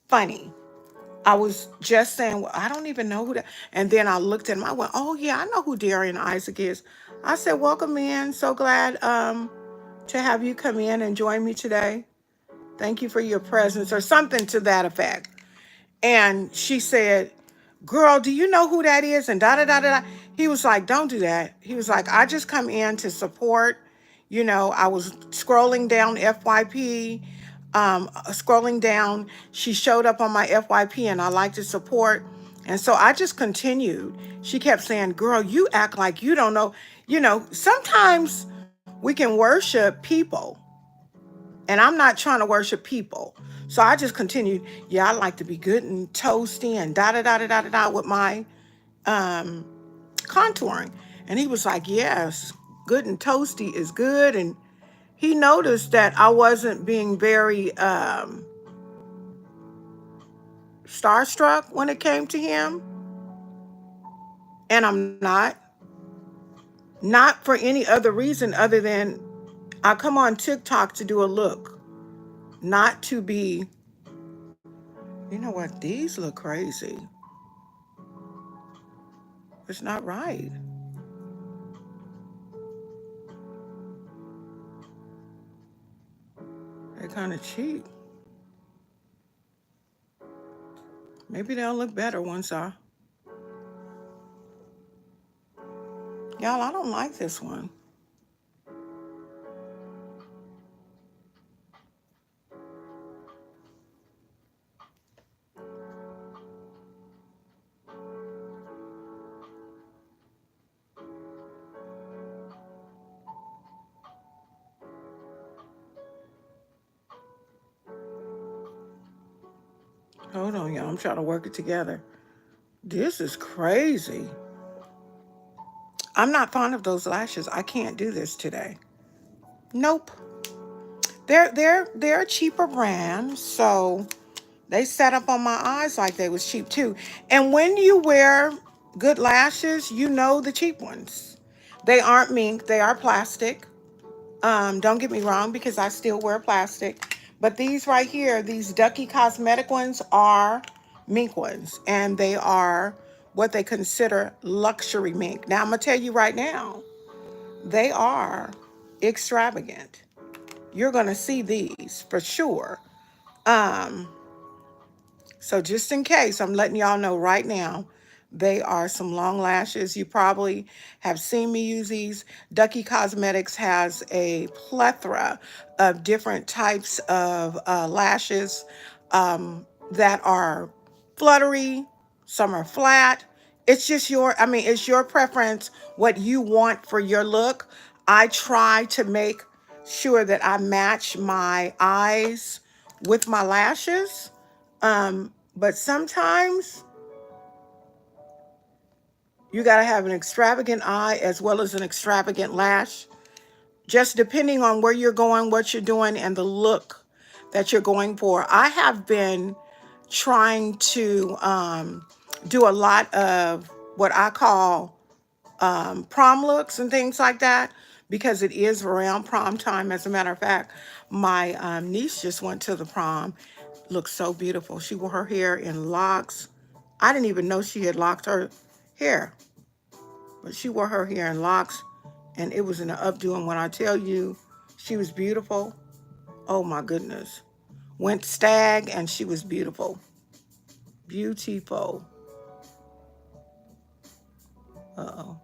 funny. I was just saying, well, I don't even know who that. And then I looked at him. I went, "Oh yeah, I know who Darian Isaac is." I said, "Welcome in. So glad to have you come in and join me today. Thank you for your presence," or something to that effect. And she said, girl, do you know who that is? And da da da da. He was like, don't do that. He was like, I just come in to support. You know, I was scrolling down FYP, scrolling down. She showed up on my FYP and I like to support. And so I just continued. She kept saying, girl, you act like you don't know. You know, sometimes we can worship people, and I'm not trying to worship people. So I just continued, yeah, I like to be good and toasty and da da da da da da da with my um, contouring. And he was like, yes, good and toasty is good. And he noticed that I wasn't being very starstruck when it came to him. And I'm not for any other reason other than I come on TikTok to do a look, not to be, you know what, these look crazy. It's not right. They're kind of cheap. Maybe they'll look better once I. Y'all, I don't like this one. Hold on, y'all. I'm trying to work it together. This is crazy. I'm not fond of those lashes. I can't do this today. Nope. They're a cheaper brand, so they set up on my eyes like they was cheap too. And when you wear good lashes, you know the cheap ones. They aren't mink, they are plastic. Don't get me wrong, because I still wear plastic. But these right here, these Ducky Cosmetic ones are mink ones. And they are what they consider luxury mink. Now, I'm going to tell you right now, they are extravagant. You're going to see these for sure. Um, so just in case, I'm letting y'all know right now, they are some long lashes. You probably have seen me use these. Ducky Cosmetics has a plethora of different types of lashes that are fluttery, some are flat. It's just it's your preference, what you want for your look. I try to make sure that I match my eyes with my lashes. But sometimes you got to have an extravagant eye as well as an extravagant lash, just depending on where you're going, what you're doing, and the look that you're going for. I have been trying to do a lot of what I call prom looks and things like that, because it is around prom time. As a matter of fact, my niece just went to the prom. Looked so beautiful. She wore her hair in locks. I didn't even know she had locked her hair, but she wore her hair in locks, and it was in an updo. And when I tell you she was beautiful, oh my goodness. Went stag and she was beautiful. Beautiful. Uh-oh.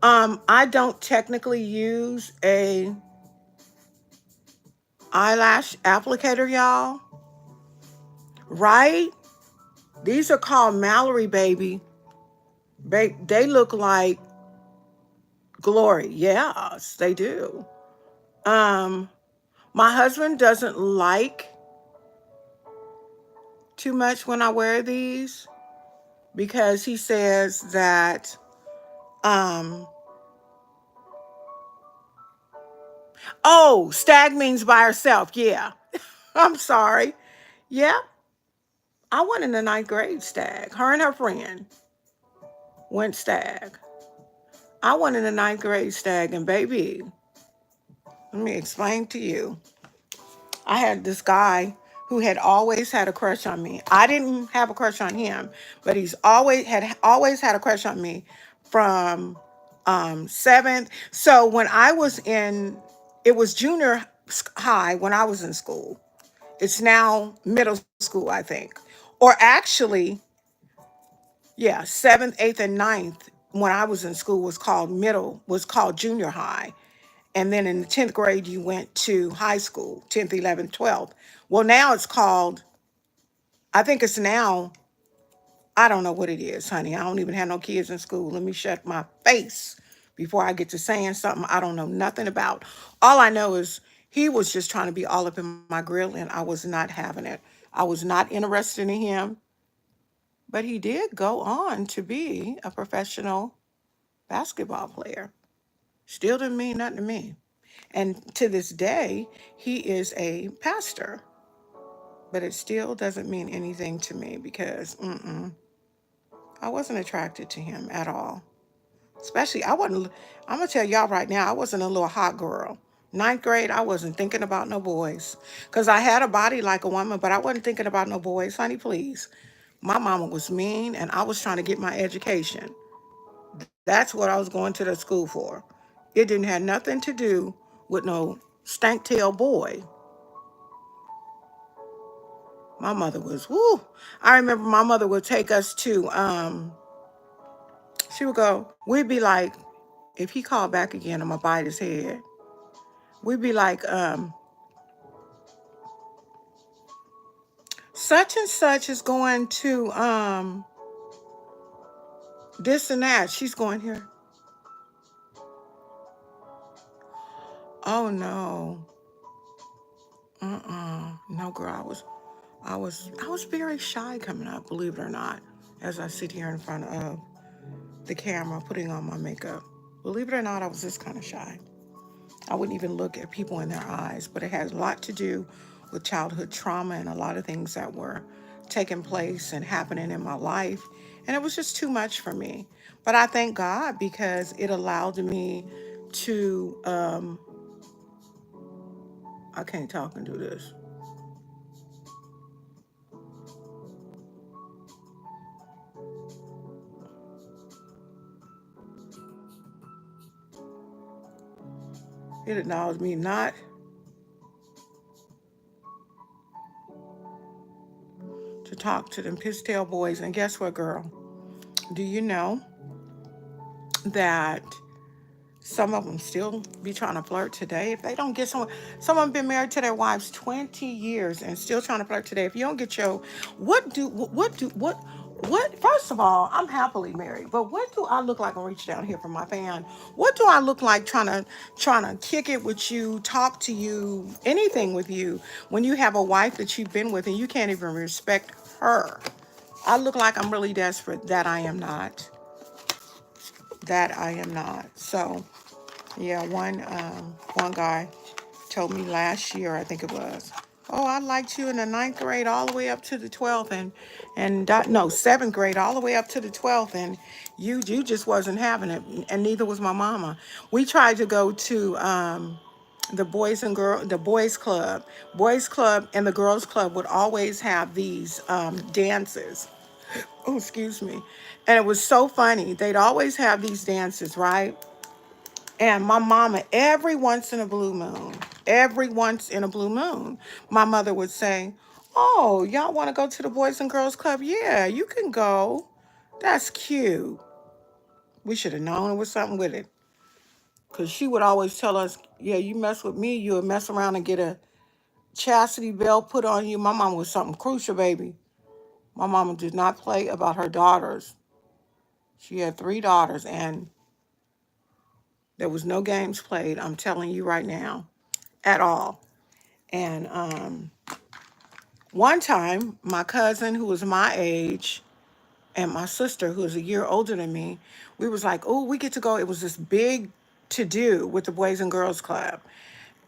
I don't technically use a eyelash applicator, y'all. Right? These are called Mallory, baby. They look like glory. Yes, they do. Um, my husband doesn't like too much when I wear these because he says that oh, stag means by herself. Yeah. I'm sorry. Yeah. I went in the ninth grade stag. Her and her friend went stag. I went in the ninth grade stag, and baby, let me explain to you. I had this guy who had always had a crush on me. I didn't have a crush on him, but he's always had a crush on me from seventh. So when I was in, it was junior high when I was in school. It's now middle school, I think. Or actually, yeah, seventh, eighth, and ninth, when I was in school, was called junior high. And then in the 10th grade, you went to high school, 10th, 11th, 12th. Well, now it's called, I think it's now, I don't know what it is, honey. I don't even have no kids in school. Let me shut my face before I get to saying something I don't know nothing about. All I know is he was just trying to be all up in my grill, and I was not having it. I was not interested in him, but he did go on to be a professional basketball player. Still didn't mean nothing to me. And to this day, he is a pastor, but it still doesn't mean anything to me because I wasn't attracted to him at all. Especially, I'm going to tell y'all right now, I wasn't a little hot girl. Ninth grade, I wasn't thinking about no boys. Because I had a body like a woman, but I wasn't thinking about no boys. Honey, please. My mama was mean, and I was trying to get my education. That's what I was going to the school for. It didn't have nothing to do with no stank tail boy. My mother was, whoo. I remember my mother would take us to, she would go, we'd be like, if he called back again, I'm going to bite his head. We'd be like, such and such is going to this and that. She's going here. Oh no. No, girl, I was very shy coming up, believe it or not, as I sit here in front of the camera putting on my makeup. Believe it or not, I was just kind of shy. I wouldn't even look at people in their eyes, but it has a lot to do with childhood trauma and a lot of things that were taking place and happening in my life. And it was just too much for me. But I thank God because it allowed me to, I can't talk and do this. It allowed me not to talk to them piss-tail boys. And guess what, girl? Do you know that some of them still be trying to flirt today? If they don't get someone, some of them been married to their wives 20 years and still trying to flirt today. If you don't get your, first of all, I'm happily married, but what do I look like? I'm reach down here for my fan. What do I look like trying to kick it with you, talk to you, anything with you when you have a wife that you've been with and you can't even respect her? I look like I'm really desperate. That I am not. That I am not. So, yeah, one guy told me last year, I think it was, oh, I liked you in the ninth grade all the way up to the 12th, no, seventh grade all the way up to the 12th, and you just wasn't having it, and neither was my mama. We tried to go to the boys club and the girls club would always have these dances. Oh, excuse me. And it was so funny. They'd always have these dances, right? And my mama, every once in a blue moon, my mother would say, oh, y'all want to go to the Boys and Girls Club? Yeah, you can go. That's cute. We should have known it was something with it. Because she would always tell us, yeah, you mess with me, you'll mess around and get a chastity belt put on you. My mama was something crucial, baby. My mama did not play about her daughters. She had 3 daughters, and there was no games played, I'm telling you right now, at all. And one time, my cousin, who was my age, and my sister, who was a year older than me, we was like, oh, we get to go. It was this big to do with the Boys and Girls Club.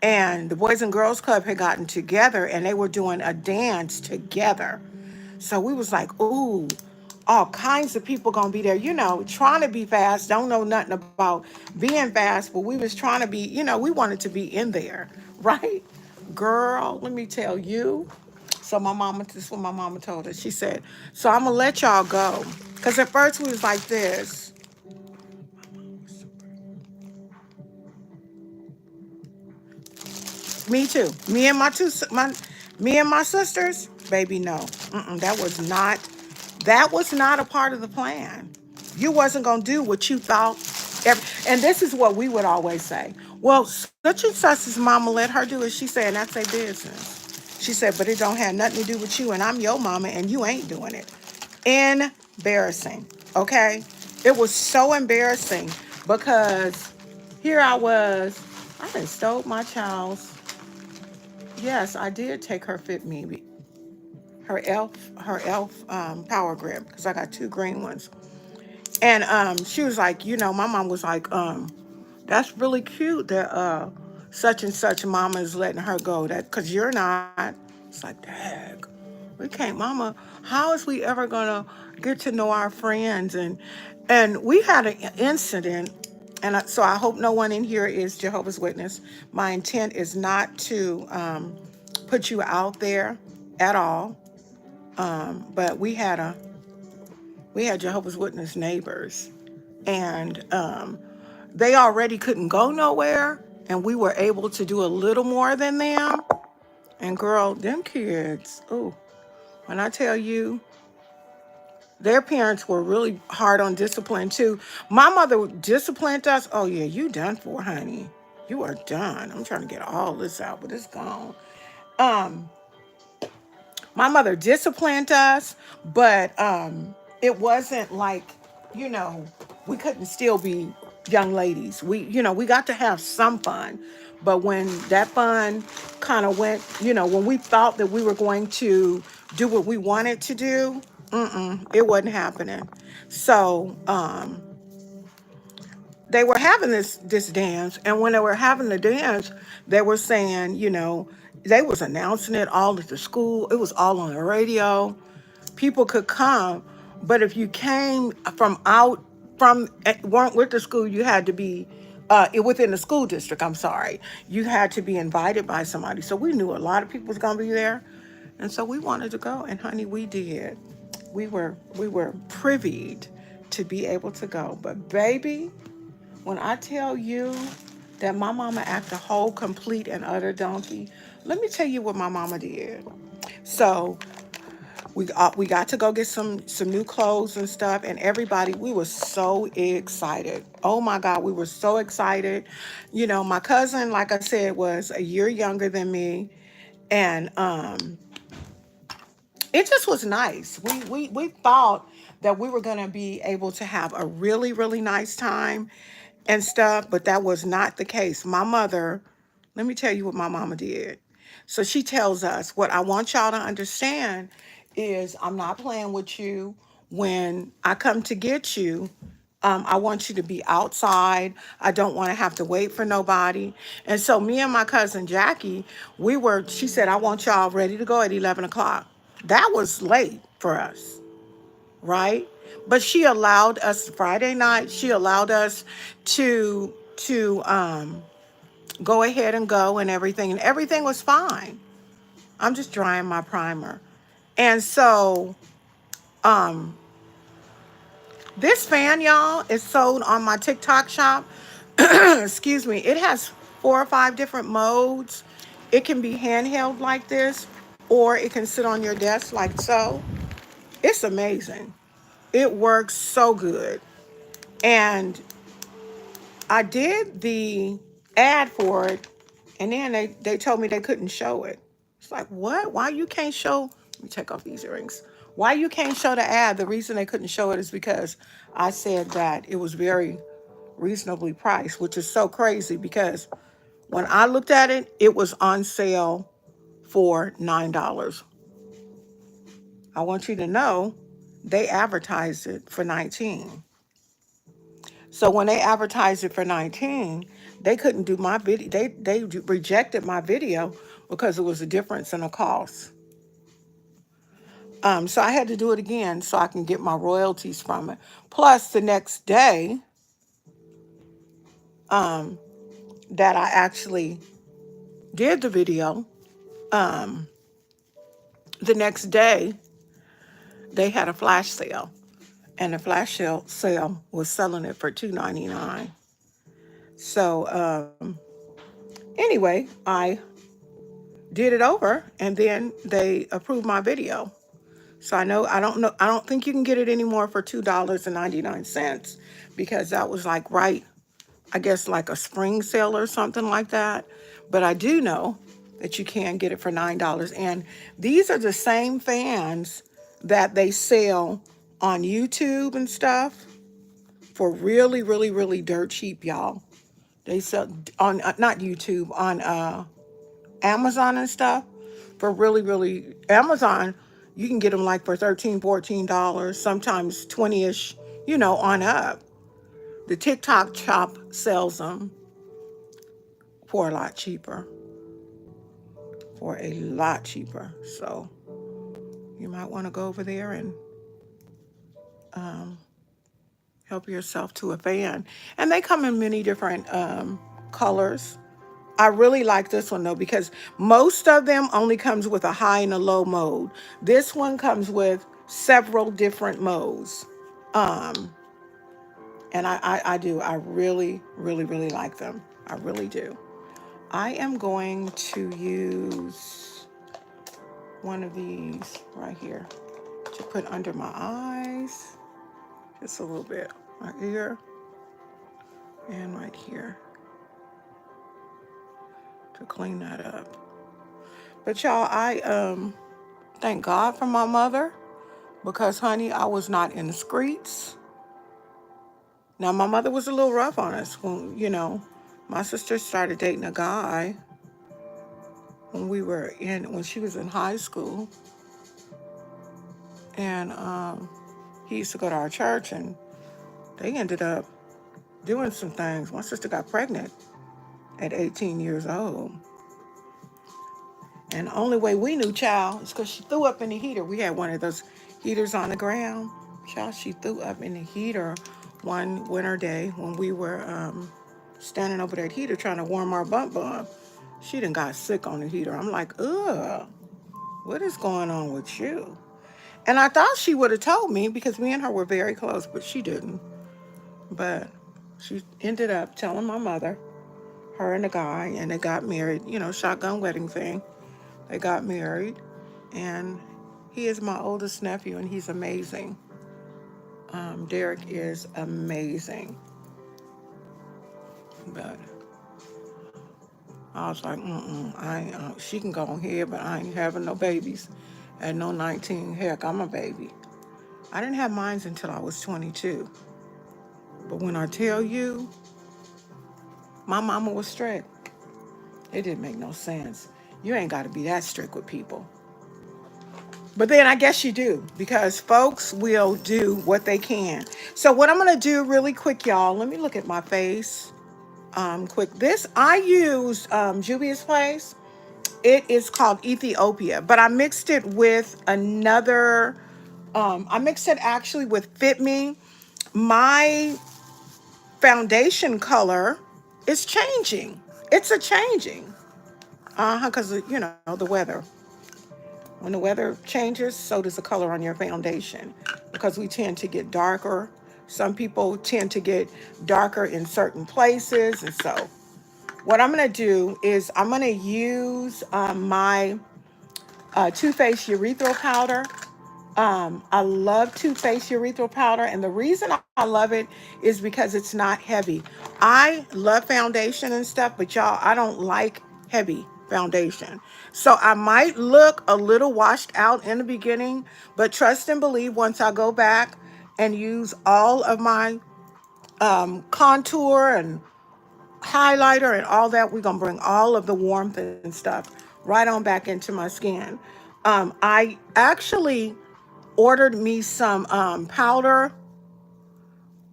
And the Boys and Girls Club had gotten together and they were doing a dance together. So we was like, ooh, all kinds of people gonna be there, trying to be fast, don't know nothing about being fast, but we was trying to be, we wanted to be in there, right? Girl, let me tell you. So this is what my mama told us. She said, so I'm gonna let y'all go. Because at first we was like this. Me too. Me and my Me and my sisters, baby, no. That was not a part of the plan. You wasn't gonna do what you thought. And this is what we would always say. Well, such and such's mama let her do it. She said, and that's their business. She said, but it don't have nothing to do with you, and I'm your mama, and you ain't doing it. Embarrassing. Okay? It was so embarrassing because here I was. I done stole my child's. Yes, I did take her Fit Me, her elf power grip because I got two green ones. And she was like, my mom was like, that's really cute that such and such mama is letting her go. That because you're not. It's like, dang, we can't, mama. How is we ever gonna get to know our friends? And we had an incident, and so I hope no one in here is Jehovah's Witness. My intent is not to put you out there at all. But we had Jehovah's Witness neighbors, and they already couldn't go nowhere, and we were able to do a little more than them. And girl, them kids, oh, when I tell you, their parents were really hard on discipline too. My mother disciplined us. Oh yeah, you done for, honey. You are done. I'm trying to get all this out, but it's gone. Um, my mother disciplined us, but it wasn't like, you know, we couldn't still be young ladies. We got to have some fun. But when that fun kind of went, when we thought that we were going to do what we wanted to do, it wasn't happening. So they were having this dance, and when they were having the dance, they were saying, they was announcing it all at the school. It was all on the radio. People could come, but if you came from weren't with the school, you had to be within the school district. I'm sorry, you had to be invited by somebody. So we knew a lot of people was gonna be there, and so we wanted to go. And honey, we did. We were privied to be able to go. But baby, when I tell you that my mama act a whole complete and utter donkey, let me tell you what my mama did. So we got to go get some new clothes and stuff, and everybody, we were so excited. Oh my God, we were so excited. My cousin, like I said, was a year younger than me, and it just was nice. We thought that we were gonna be able to have a really, really nice time and stuff, but that was not the case. My mother, let me tell you what my mama did. So she tells us, what I want y'all to understand is I'm not playing with you. When I come to get you, I want you to be outside. I don't want to have to wait for nobody. And so me and my cousin Jackie, she said, I want y'all ready to go at 11 o'clock. That was late for us, right? But she allowed us Friday night. She allowed us to go ahead and go and everything was fine. I'm just drying my primer, and so um, this fan, y'all, is sold on my TikTok shop. Excuse me. It has 4 or 5 different modes. It can be handheld like this, or it can sit on your desk like so. It's amazing. It works so good. And I did the ad for it, and then they told me they couldn't show it. It's like, what? Why you can't show? Let me take off these earrings. Why you can't show the ad? The reason they couldn't show it is because I said that it was very reasonably priced, which is so crazy because when I looked at it, it was on sale for $9. I want you to know they advertised it for 19. So when they advertised it for 19, they couldn't do my video. They rejected my video because it was a difference in the cost. So I had to do it again so I can get my royalties from it. Plus, the next day, um, that I actually did the video, um, the next day they had a flash sale, and the flash sale was selling it for $2.99. So anyway, I did it over, and then they approved my video. So I don't think you can get it anymore for $2.99 because that was like right, I guess like a spring sale or something like that. But I do know that you can get it for $9. And these are the same fans that they sell on YouTube and stuff for really, really, really dirt cheap, y'all. They sell on not YouTube, on Amazon and stuff for really, really Amazon. You can get them like for $13, $14, sometimes 20ish, on up. The TikTok shop sells them for a lot cheaper, for a lot cheaper. So you might want to go over there and um, help yourself to a fan. And they come in many different colors. I really like this one though because most of them only comes with a high and a low mode. This one comes with several different modes. Um, and I really, really, really like them. I really do. I am going to use one of these right here to put under my eyes. Just a little bit right here and right here to clean that up. But y'all, I thank God for my mother because, honey, I was not in the streets. Now, my mother was a little rough on us when, my sister started dating a guy when she was in high school. And he used to go to our church, and they ended up doing some things. My sister got pregnant at 18 years old. And the only way we knew, child, is because she threw up in the heater. We had one of those heaters on the ground. Child, she threw up in the heater one winter day when we were standing over that heater trying to warm our bump bump. She done got sick on the heater. I'm like, ugh, what is going on with you? And I thought she would have told me because me and her were very close, but she didn't. But she ended up telling my mother, her and the guy, and they got married, shotgun wedding thing. They got married, and he is my oldest nephew, and he's amazing. Derek is amazing. But I was like, she can go on here, but I ain't having no babies at no 19. Heck, I'm a baby. I didn't have mine until I was 22. But when I tell you, my mama was strict. It didn't make no sense. You ain't got to be that strict with people. But then I guess you do because folks will do what they can. So what I'm going to do really quick, y'all, let me look at my face quick. This, I used Juvia's Place. It is called Ethiopia, but I mixed it with another, I mixed it actually with Fit Me. My foundation color is changing. It's a changing. Because, the weather. When the weather changes, so does the color on your foundation because we tend to get darker. Some people tend to get darker in certain places. And so what I'm going to do is I'm going to use my Too Faced Urethral Powder. I love Too Faced Urethral Powder, and the reason I love it is because it's not heavy. I love foundation and stuff, but y'all, I don't like heavy foundation. So I might look a little washed out in the beginning, but trust and believe once I go back and use all of my contour and highlighter and all that, we're going to bring all of the warmth and stuff right on back into my skin. I actually ordered me some powder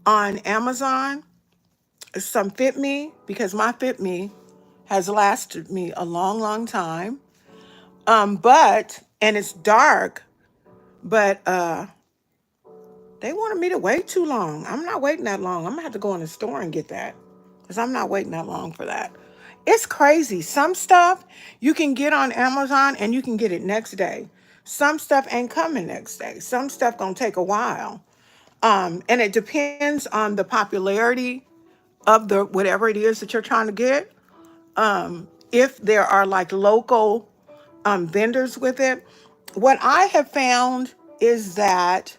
on Amazon, some Fit Me, because my Fit Me has lasted me a long, long time. And it's dark, but they wanted me to wait too long. I'm not waiting that long. I'm gonna have to go in the store and get that because I'm not waiting that long for that. It's crazy. Some stuff you can get on Amazon and you can get it next day. Some stuff ain't coming next day. Some stuff gonna take a while. And it depends on the popularity of the whatever it is that you're trying to get. If there are like local vendors with it. What I have found is that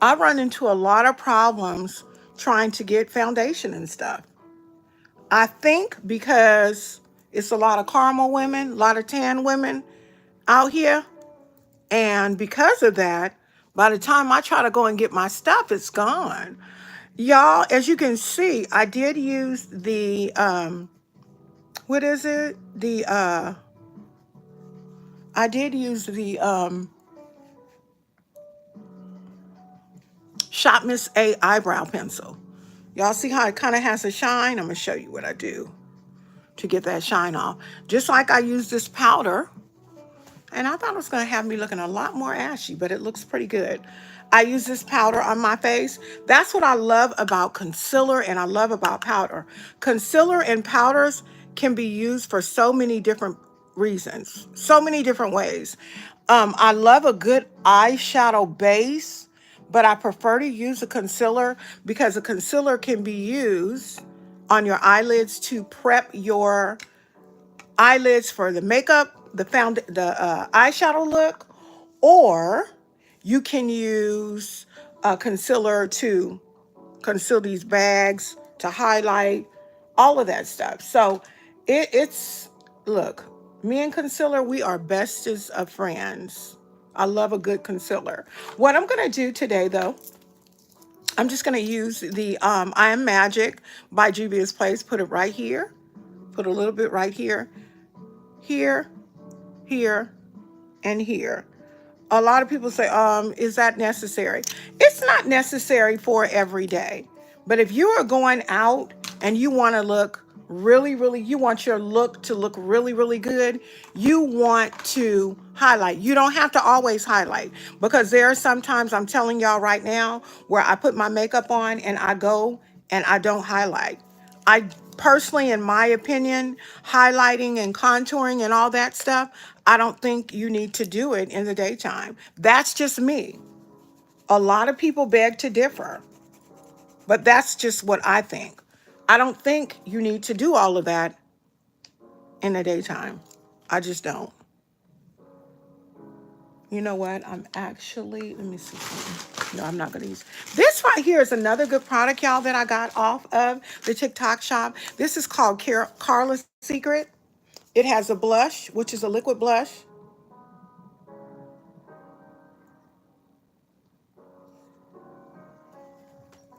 I run into a lot of problems trying to get foundation and stuff. I think because it's a lot of caramel women, a lot of tan women out here. And because of that, by the time I try to go and get my stuff, it's gone. Y'all, as you can see, I did use the, what is it? I did use the Shop Miss A eyebrow pencil. Y'all see how it kind of has a shine? I'm going to show you what I do to get that shine off. Just like I use this powder. And I thought it was going to have me looking a lot more ashy, but it looks pretty good. I use this powder on my face. That's what I love about concealer and I love about powder. Concealer and powders can be used for so many different reasons, so many different ways. I love a good eyeshadow base, but I prefer to use a concealer because a concealer can be used on your eyelids to prep your eyelids for the makeup, the eyeshadow look, or you can use a concealer to conceal these bags, to highlight, all of that stuff. So it's, look, me and concealer, we are bestest of friends. I love a good concealer. What I'm going to do today, though, I'm just going to use the I Am Magic by Juvia's Place, put it right here, put a little bit right here, here, here, and here. A lot of people say, is that necessary? It's not necessary for every day. But if you are going out and you want to look really, really, you want your look to look really, really good, you want to highlight. You don't have to always highlight because there are sometimes, I'm telling y'all right now, where I put my makeup on and I go and I don't highlight. I personally, in my opinion, highlighting and contouring and all that stuff, I don't think you need to do it in the daytime. That's just me. A lot of people beg to differ, but that's just what I think. I don't think you need to do all of that in the daytime. I just don't. You know what? I'm actually, let me see something. No, I'm not going to use. This right here is another good product, y'all, that I got off of the TikTok shop. This is called Carla's Secret. It has a blush, which is a liquid blush.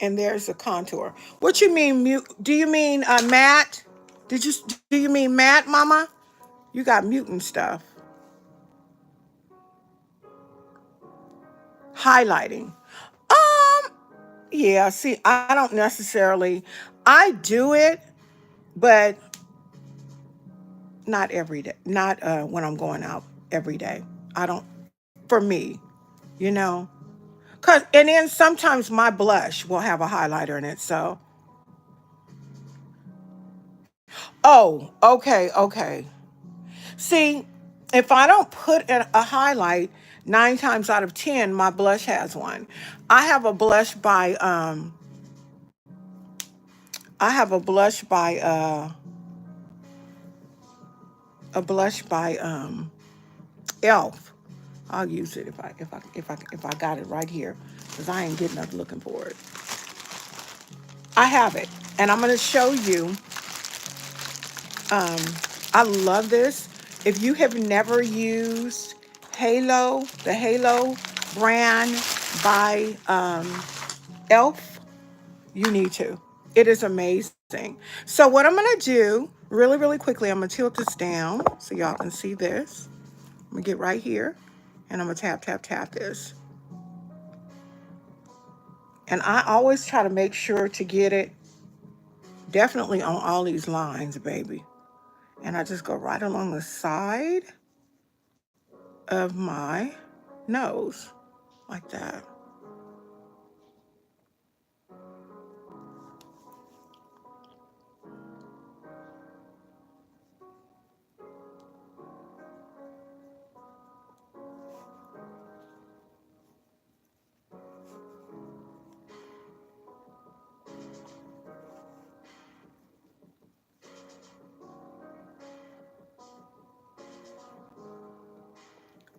And there's a contour. What you mean mute? Do you mean matte? Do you mean matte, mama? You got mutant stuff. Highlighting. Um, yeah, see, I don't necessarily, I do it, but not every day. Not when I'm going out every day. I don't, for me, you know. And then sometimes my blush will have a highlighter in it, so. Oh, okay, okay. See, if I don't put a highlight, 9 times out of 10, my blush has one. I have a blush by I have a blush by Elf. I'll use it if I got it right here, because I ain't getting up looking for it. I have it, and I'm gonna show you. Um, I love this. If you have never used Halo, the Halo brand by Elf, you need to. It is amazing. So what I'm going to do really, really quickly, I'm going to tilt this down so y'all can see this. I'm going to get right here and I'm going to tap, tap, tap this. And I always try to make sure to get it definitely on all these lines, baby. And I just go right along the side of my nose like that.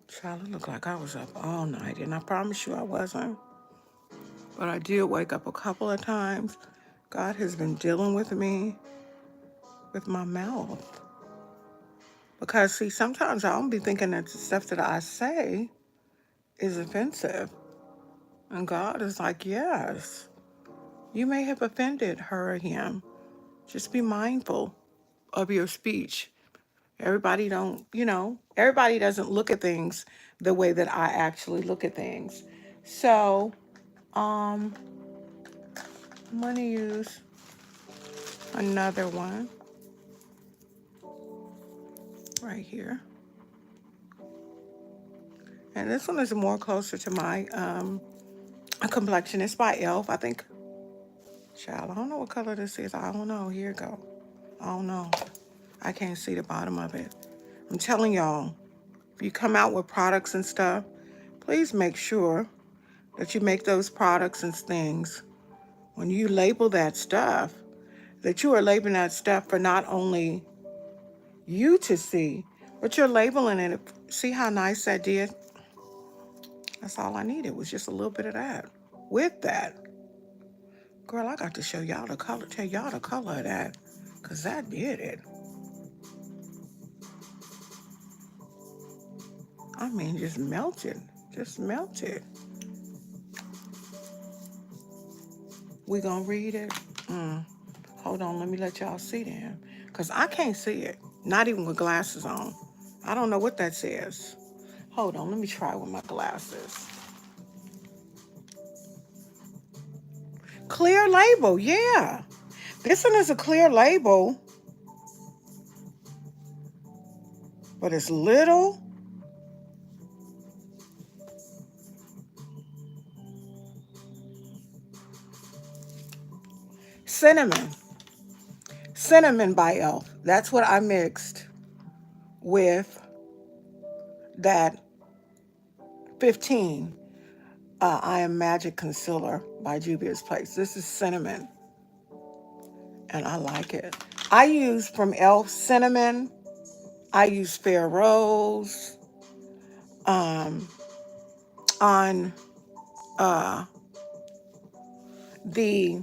Child, it looked like I was up all night, and I promise you I wasn't. But I did wake up a couple of times. God has been dealing with me with my mouth. Because, see, sometimes I don't be thinking that the stuff that I say is offensive. And God is like, yes, you may have offended her or him. Just be mindful of your speech. Everybody doesn't look at things the way that I actually look at things. So, I'm going to use another one right here. And this one is more closer to my complexion. It's by e.l.f. I think, child, I don't know what color this is. I don't know. Here you go. I don't know. I can't see the bottom of it. I'm telling y'all, if you come out with products and stuff, please make sure that you make those products and things, when you label that stuff, that you are labeling that stuff for not only you to see, but you're labeling it. See how nice that did? That's all I needed was just a little bit of that. With that, girl, I got to show y'all the color, tell y'all the color of that, because that did it. I mean, just melted. Just melted. We gonna read it? Hold on, let me let y'all see them. Because I can't see it. Not even with glasses on. I don't know what that says. Hold on, let me try with my glasses. Clear label, yeah. This one is a clear label. But it's little. Cinnamon. Cinnamon by e.l.f. That's what I mixed with that 15 I Am Magic Concealer by Juvia's Place. This is cinnamon, and I like it. I use from e.l.f. cinnamon. I use Fair Rose on the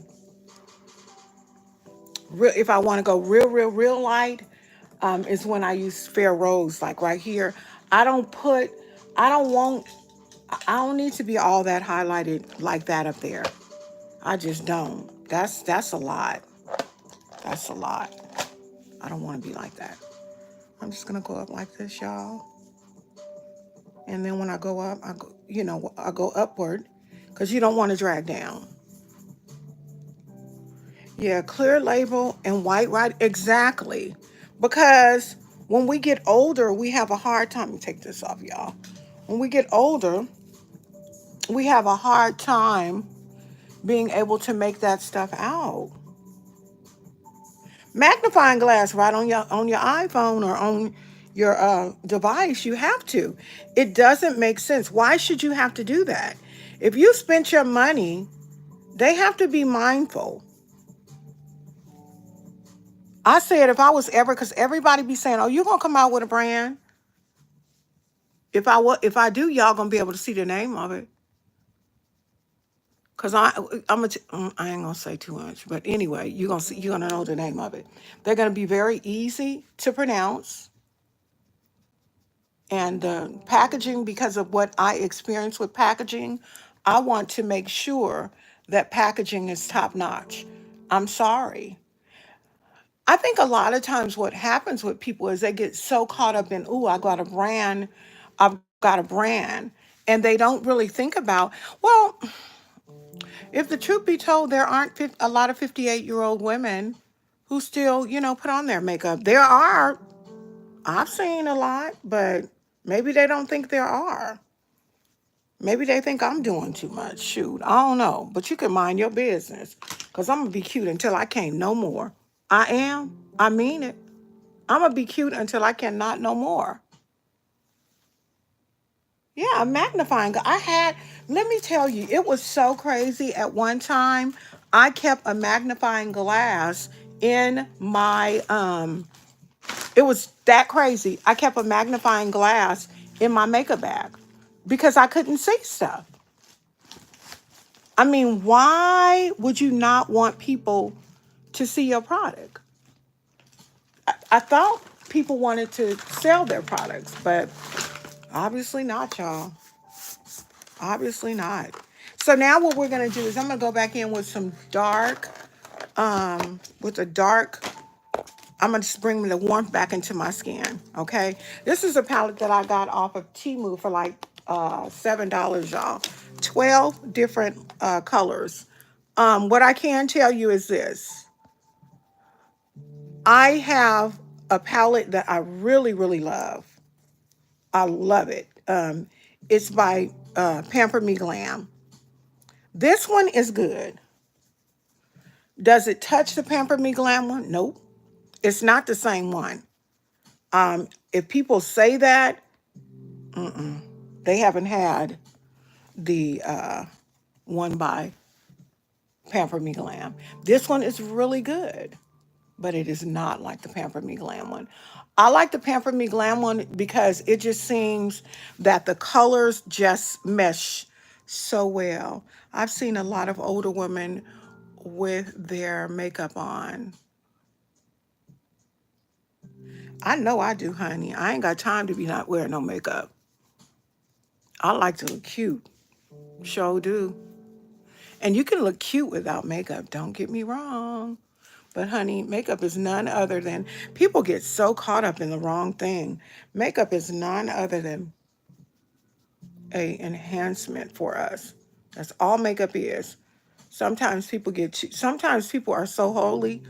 if I want to go real light, is when I use Fair Rose, like right here. I don't want, I don't need to be all that highlighted like that up there. I just don't. That's a lot. That's a lot. I don't want to be like that. I'm just gonna go up like this, y'all. And then when I go up, I go upward, because you don't want to drag down. Yeah, clear label and white, right? Exactly. Because when we get older, we have a hard time. Let me take this off, y'all. When we get older, we have a hard time being able to make that stuff out. Magnifying glass right on your iPhone or on your device, you have to. It doesn't make sense. Why should you have to do that? If you spent your money, they have to be mindful. I said if I was ever, because everybody be saying, "Oh, you gonna come out with a brand?" If I do, y'all gonna be able to see the name of it. Cause I ain't gonna say too much, but anyway, you're gonna know the name of it. They're gonna be very easy to pronounce, and packaging, because of what I experienced with packaging, I want to make sure that packaging is top notch. I'm sorry. I think a lot of times what happens with people is they get so caught up in, "Ooh, I've got a brand," and they don't really think about, well, if the truth be told, there aren't a lot of 58-year-old women who still, put on their makeup. There are. I've seen a lot, but maybe they don't think there are. Maybe they think I'm doing too much. Shoot, I don't know. But you can mind your business, because I'm going to be cute until I can't no more. I am. I mean it. I'm going to be cute until I cannot no more. Yeah, a magnifying. Let me tell you, it was so crazy at one time. I kept a magnifying glass in my, it was that crazy. I kept a magnifying glass in my makeup bag because I couldn't see stuff. I mean, why would you not want people to see your product? I thought people wanted to sell their products, but obviously not, y'all. Obviously not. So now what we're going to do is I'm going to go back in with some dark, with a dark, I'm going to just bring the warmth back into my skin, okay? This is a palette that I got off of Temu for like $7, y'all. 12 different colors. What I can tell you is this. I have a palette that I really, really love. I love it. It's by Pamper Me Glam. This one is good. Does it touch the Pamper Me Glam one? Nope. It's not the same one. If people say that, they haven't had the one by Pamper Me Glam. This one is really good, but it is not like the Pamper Me Glam one. I like the Pamper Me Glam one because it just seems that the colors just mesh so well. I've seen a lot of older women with their makeup on. I know I do, honey. I ain't got time to be not wearing no makeup. I like to look cute. Sure do. And you can look cute without makeup, don't get me wrong. But honey, makeup is none other than, people get so caught up in the wrong thing. Makeup is none other than a enhancement for us. That's all makeup is. Sometimes people are so holy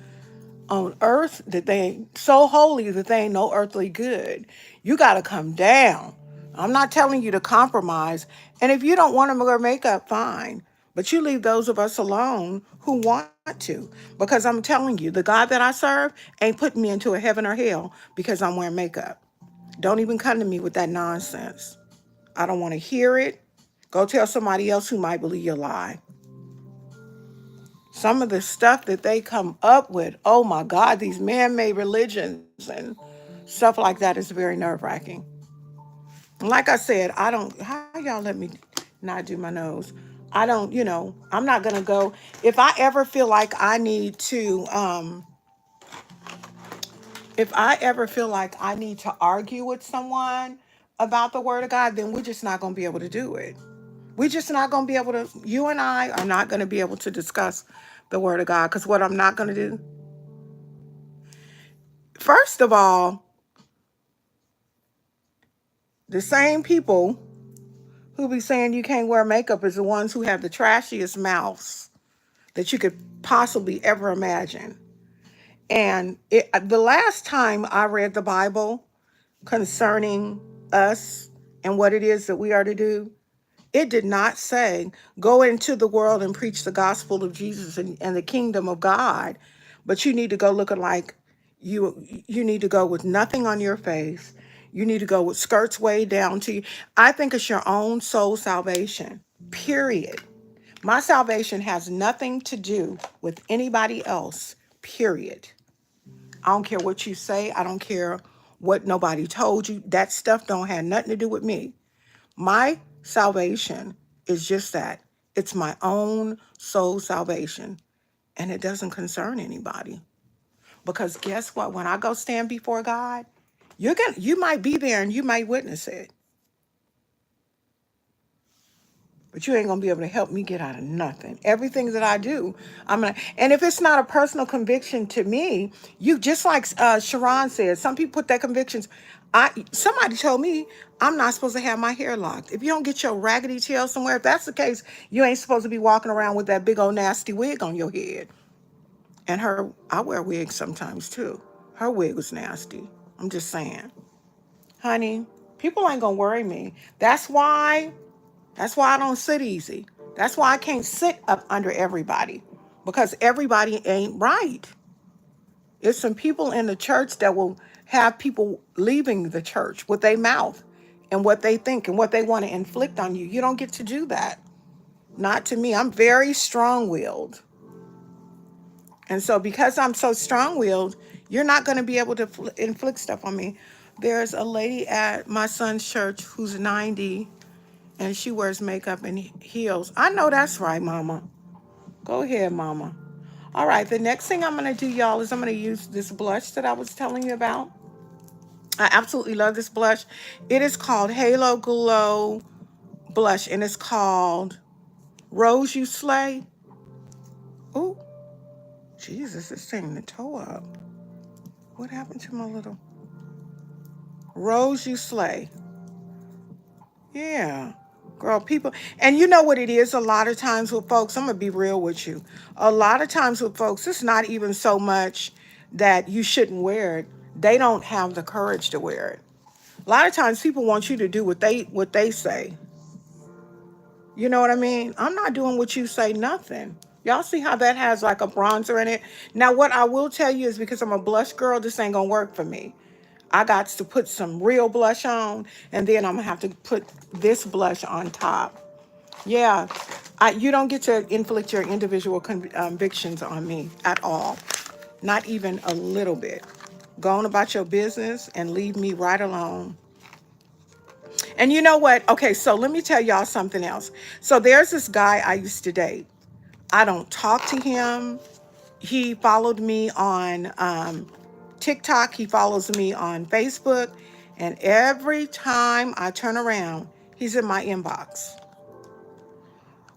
on earth that they ain't so holy that they ain't no earthly good. You got to come down. I'm not telling you to compromise. And if you don't want to wear makeup, fine. But you leave those of us alone who want to. Because I'm telling you, the God that I serve ain't putting me into a heaven or hell because I'm wearing makeup. Don't even come to me with that nonsense. I don't want to hear it. Go tell somebody else who might believe your lie. Some of the stuff that they come up with, oh my God, these man-made religions and stuff like that is very nerve-wracking. Like I said, I don't, how y'all let me not do my nose? I don't, I'm not going to go. If I ever feel like I need to, if I ever feel like I need to argue with someone about the word of God, then we're just not going to be able to do it. We're just not going to be able to, you and I are not going to be able to discuss the word of God, because what I'm not going to do, first of all, the same people who be saying you can't wear makeup is the ones who have the trashiest mouths that you could possibly ever imagine. And the last time I read the Bible concerning us and what it is that we are to do, it did not say, go into the world and preach the gospel of Jesus and the kingdom of God. But you need to go looking like you need to go with nothing on your face. You need to go with skirts way down to you. I think it's your own soul salvation, period. My salvation has nothing to do with anybody else, period. I don't care what you say. I don't care what nobody told you. That stuff don't have nothing to do with me. My salvation is just that. It's my own soul salvation. And it doesn't concern anybody. Because guess what? When I go stand before God, you might be there and you might witness it. But you ain't gonna be able to help me get out of nothing. Everything that I do, and if it's not a personal conviction to me, you just like Sharon said, some people put their convictions. Somebody told me I'm not supposed to have my hair locked. If you don't get your raggedy tail somewhere, if that's the case, you ain't supposed to be walking around with that big old nasty wig on your head. And I wear wigs sometimes too. Her wig was nasty. I'm just saying, honey, people ain't gonna worry me. That's why I don't sit easy. That's why I can't sit up under everybody, because everybody ain't right. There's some people in the church that will have people leaving the church with their mouth and what they think and what they want to inflict on you. You don't get to do that. Not to me. I'm very strong-willed. And so because I'm so strong-willed, you're not going to be able to inflict stuff on me. There's a lady at my son's church who's 90 and she wears makeup and heels. I know that's right, Mama. Go ahead, Mama. All right, the next thing I'm going to do, y'all, is I'm going to use this blush that I was telling you about. I absolutely love this blush. It is called Halo Glow Blush, and it's called Rose You Slay. Oh, Jesus, it's taking the toe up. What happened to my little Rose You Slay? Yeah. Girl, people, and you know what it is a lot of times with folks, I'm going to be real with you. A lot of times with folks, it's not even so much that you shouldn't wear it. They don't have the courage to wear it. A lot of times people want you to do what they say. You know what I mean? I'm not doing what you say, nothing. Y'all see how that has like a bronzer in it? Now, what I will tell you is because I'm a blush girl, this ain't gonna work for me. I got to put some real blush on, and then I'm gonna have to put this blush on top. Yeah, you don't get to inflict your individual convictions on me at all. Not even a little bit. Go on about your business and leave me right alone. And you know what? Okay, so let me tell y'all something else. So there's this guy I used to date. I don't talk to him. He followed me on TikTok. He follows me on Facebook. And every time I turn around, he's in my inbox.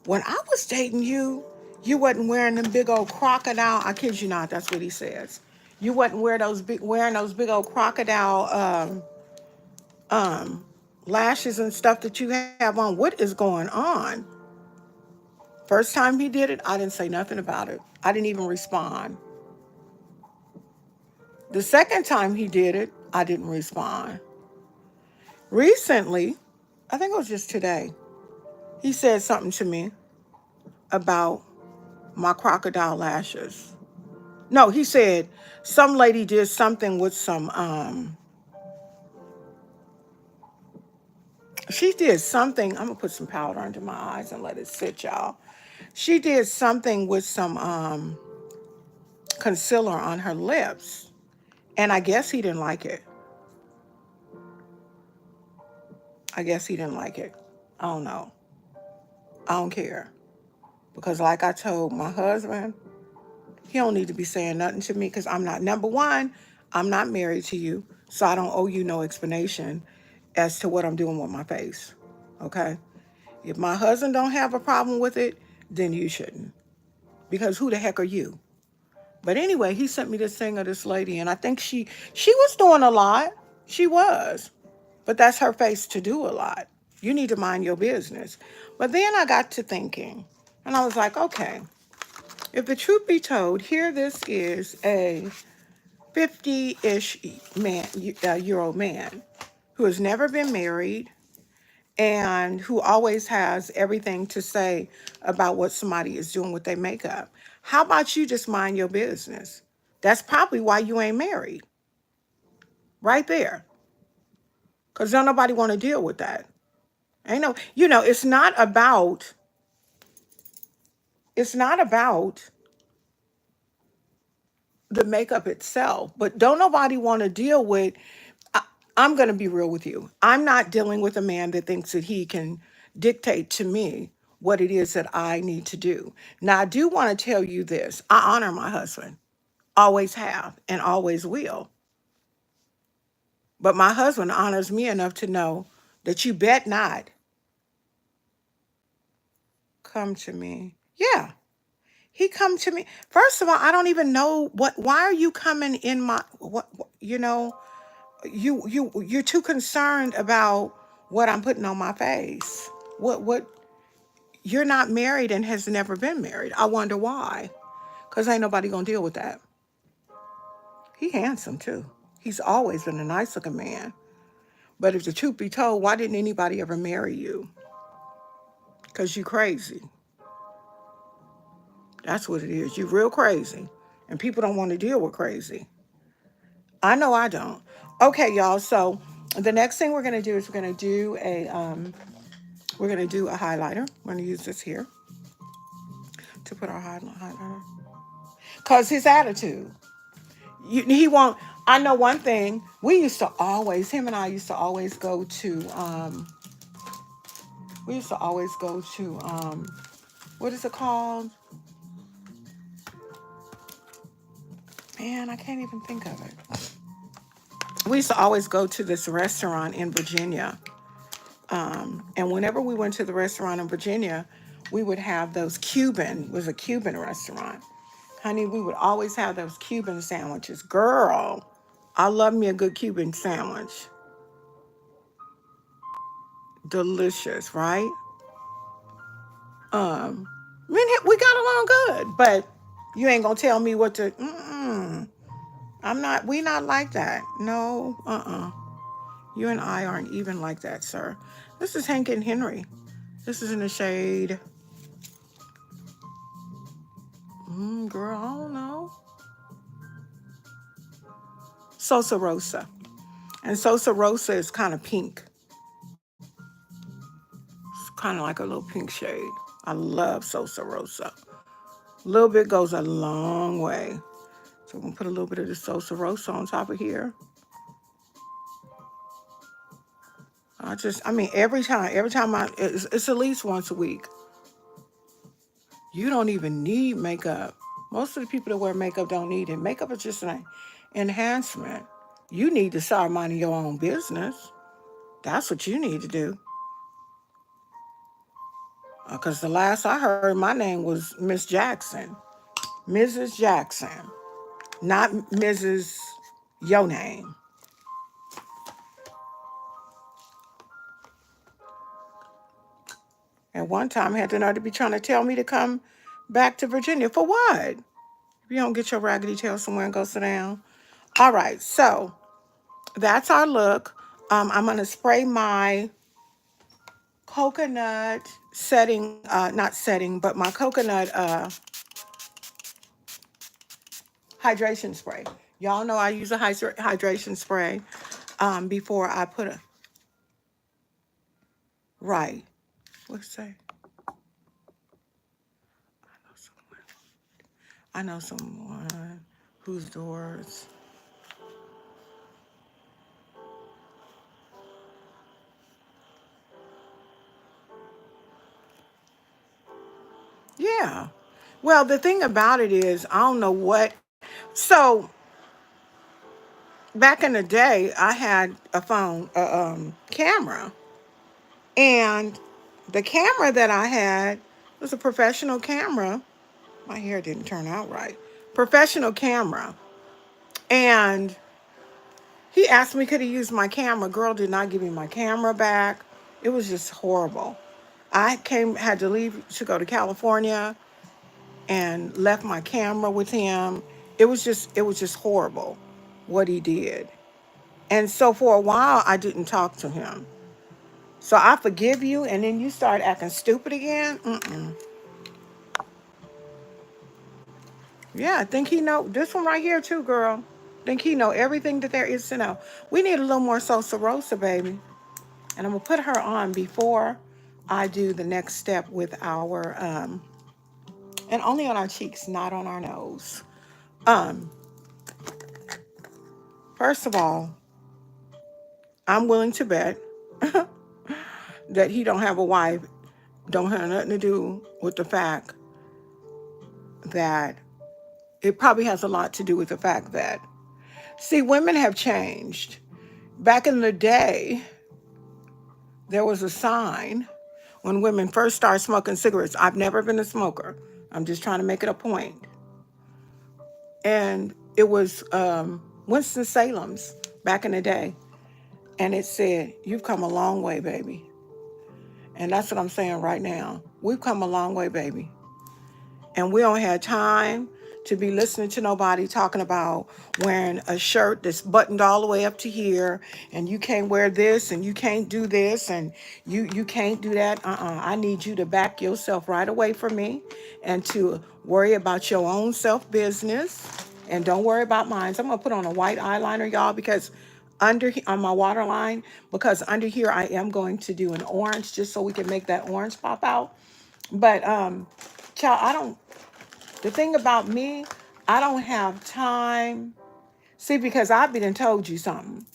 When I was dating you, you wasn't wearing them big old crocodile. I kid you not, that's what he says. You wasn't wearing those big old crocodile lashes and stuff that you have on. What is going on? First time he did it, I didn't say nothing about it. I didn't even respond. The second time he did it, I didn't respond. Recently, I think it was just today, he said something to me about my crocodile lashes. No, he said some lady did something with some she did something. I'm gonna put some powder under my eyes and let it sit, y'all. She did something with some concealer on her lips. And I guess he didn't like it. I guess he didn't like it. I don't know. I don't care. Because like I told my husband, he don't need to be saying nothing to me because I'm not, number one, I'm not married to you. So I don't owe you no explanation as to what I'm doing with my face. Okay? If my husband don't have a problem with it, then you shouldn't. Because who the heck are you? But anyway, he sent me this thing of this lady, and I think she was doing a lot. She was. But that's her face to do a lot. You need to mind your business. But then I got to thinking, and I was like, okay, if the truth be told, here this is a 50-ish year old man who has never been married and who always has everything to say about what somebody is doing with their makeup. How about you just mind your business? That's probably why you ain't married. Right there. Because don't nobody want to deal with that. Ain't no, it's not about the makeup itself, but don't nobody want to deal with, I, I'm going to be real with you. I'm not dealing with a man that thinks that he can dictate to me what it is that I need to do. Now, I do want to tell you this. I honor my husband, always have, and always will. But my husband honors me enough to know that you bet not come to me. Yeah, he come to me. First of all, I don't even know why are you coming in my, you're too concerned about what I'm putting on my face. What you're not married and has never been married. I wonder why. Cause ain't nobody gonna deal with that. He handsome too. He's always been a nice looking man. But if the truth be told, why didn't anybody ever marry you? Cause you crazy. That's what it is. You real crazy. And people don't want to deal with crazy. I know I don't. Okay, y'all. So the next thing we're gonna do is we're gonna do a highlighter. We're gonna use this here to put our highlighter. Cause his attitude. He won't. I know one thing. Him and I used to always go to, we used to always go to, what is it called? Man, I can't even think of it. We used to always go to this restaurant in Virginia. And whenever we went to the restaurant in Virginia, we would have those was a Cuban restaurant. Honey, we would always have those Cuban sandwiches. Girl, I love me a good Cuban sandwich. Delicious, right? We got along good, but you ain't gonna tell me what to. We not like that. No, You and I aren't even like that, sir. This is Hank and Henry. This is in the shade. Girl, I don't know. Sosa Rosa. And Sosa Rosa is kind of pink. It's kind of like a little pink shade. I love Sosa Rosa. A little bit goes a long way. So I'm going to put a little bit of the Sosa Rosa on top of here. Every time it's at least once a week. You don't even need makeup. Most of the people that wear makeup don't need it. Makeup is just an enhancement. You need to start minding your own business. That's what you need to do. Because the last I heard, my name was Miss Jackson. Mrs. Jackson. Not Mrs. Your name. At one time, I had the nerve to be trying to tell me to come back to Virginia. For what? If you don't get your raggedy tail somewhere and go sit down. All right, so that's our look. I'm going to spray my coconut but my coconut hydration spray. Y'all know I use a hydration spray before I put a, right. What's that? I know someone whose doors. Yeah. Well, the thing about it is, I don't know what. So back in the day, I had a camera, and the camera that I had was a professional camera. My hair didn't turn out right. Professional camera, and he asked me could he use my camera. Girl did not give me my camera back. It was just horrible. Had to leave to go to California and left my camera with him. It was just horrible what he did. And so for a while I didn't talk to him. So I forgive you and then you start acting stupid again? Yeah, I think he know this one right here too, girl. Think he know everything that there is to know. We need a little more Sosa Rosa, baby. And I'm gonna put her on before I do the next step with our and only on our cheeks, not on our nose. Um, First of all, I'm willing to bet that he don't have a wife, don't have nothing to do with the fact that it probably has a lot to do with the fact that, see, women have changed. Back in the day, there was a sign when women first started smoking cigarettes. I've never been a smoker. I'm just trying to make it a point. And it was Winston-Salem's back in the day. And it said, you've come a long way, baby. And that's what I'm saying right now. We've come a long way, baby. And we don't have time to be listening to nobody talking about wearing a shirt that's buttoned all the way up to here, and you can't wear this, and you can't do this, and you can't do that. I need you to back yourself right away from me and to worry about your own self business, and don't worry about mine. So I'm going to put on a white eyeliner, y'all, because on my waterline, because under here I am going to do an orange just so we can make that orange pop out. But child, the thing about me, I don't have time See, because I've been and told you something.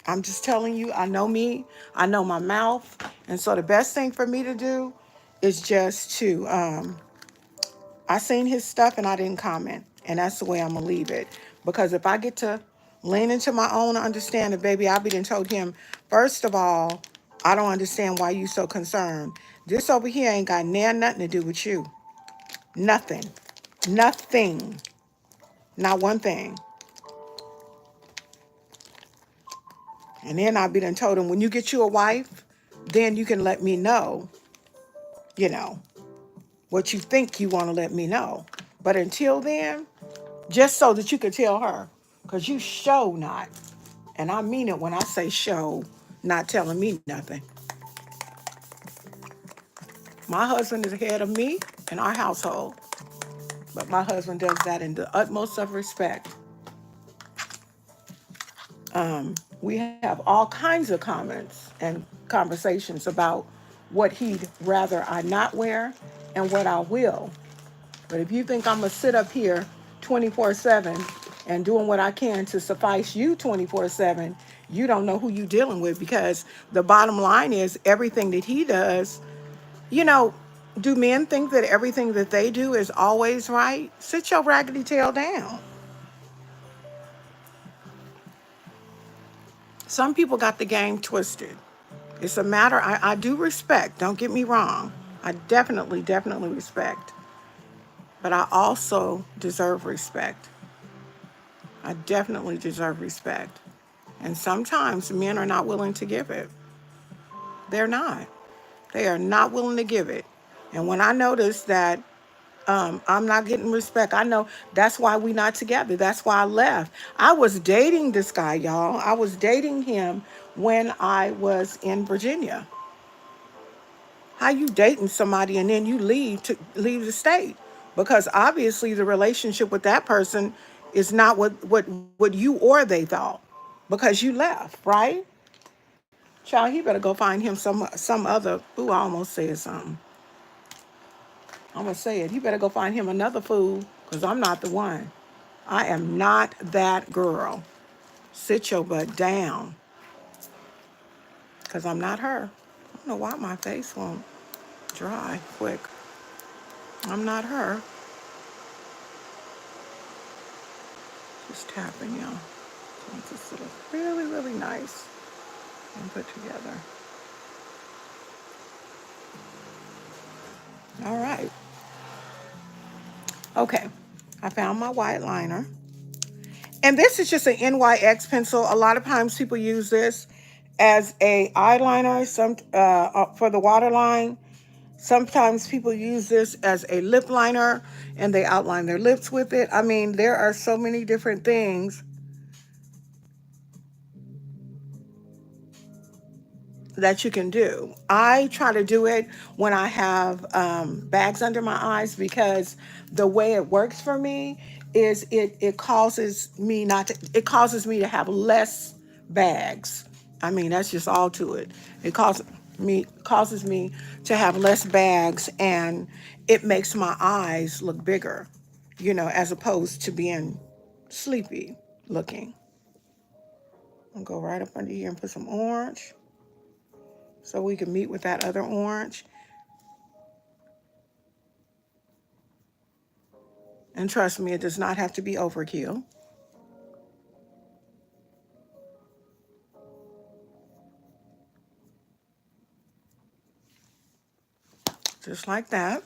I'm just telling you, I know me, I know my mouth. And so the best thing for me to do is just to, I seen his stuff and I didn't comment. And that's the way I'm going to leave it. Because if I get to lean into my own understanding, baby, I be done told him, first of all, I don't understand why you so concerned. This over here ain't got nothing to do with you. Nothing. Nothing. Not one thing. And then I be done told him, when you get you a wife, then you can let me know, you know, what you think you want to let me know. But until then, just so that you can tell her, because you show not. And I mean it when I say show, not telling me nothing. My husband is ahead of me in our household, but my husband does that in the utmost of respect. We have all kinds of comments and conversations about what he'd rather I not wear and what I will. But if you think I'm going to sit up here 24/7 and doing what I can to suffice you 24/7, you don't know who you're dealing with, because the bottom line is everything that he does, you know, do men think that everything that they do is always right? Sit your raggedy tail down. Some people got the game twisted. It's a matter, I do respect, don't get me wrong. I definitely respect. But I also deserve respect. I definitely deserve respect. And sometimes men are not willing to give it. They're not. They are not willing to give it. And when I notice that I'm not getting respect, I know that's why we not together. That's why I left. I was dating this guy, y'all. I was dating him when I was in Virginia. How you dating somebody and then you leave the state? Because obviously the relationship with that person is not what you or they thought, because you left, right? Child, he better go find him some other. Ooh, I almost said something. I'm gonna say it. He better go find him another fool, because I'm not the one. I am not that girl. Sit your butt down, because I'm not her. I don't know why my face won't dry quick. I'm not her. Just tapping, y'all. Make this look really nice and put together. All right. Okay. I found my white liner. And this is just an NYX pencil. A lot of times people use this as a eyeliner, for the waterline. Sometimes people use this as a lip liner and they outline their lips with it. I mean, there are so many different things that you can do. I try to do it when I have bags under my eyes, because the way it works for me is it causes me to have less bags. I mean, that's just all to it. It causes me to have less bags, and it makes my eyes look bigger, as opposed to being sleepy looking. I'll go right up under here and put some orange, so we can meet with that other orange. And trust me, it does not have to be overkill. Just like that.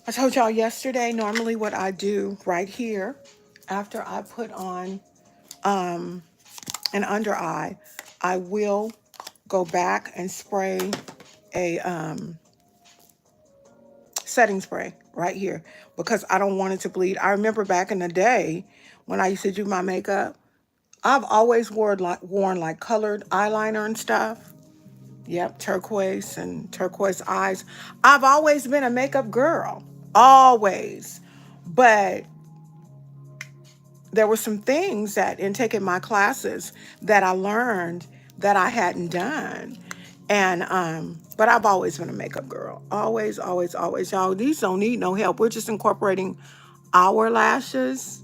I told y'all yesterday, normally what I do right here, after I put on an under eye, I will go back and spray a setting spray right here, because I don't want it to bleed. I remember back in the day when I used to do my makeup, I've always worn like colored eyeliner and stuff. Yep, turquoise and turquoise eyes. I've always been a makeup girl, always. But there were some things that in taking my classes that I learned that I hadn't done. And but I've always been a makeup girl. Always. Y'all, these don't need no help. We're just incorporating our lashes.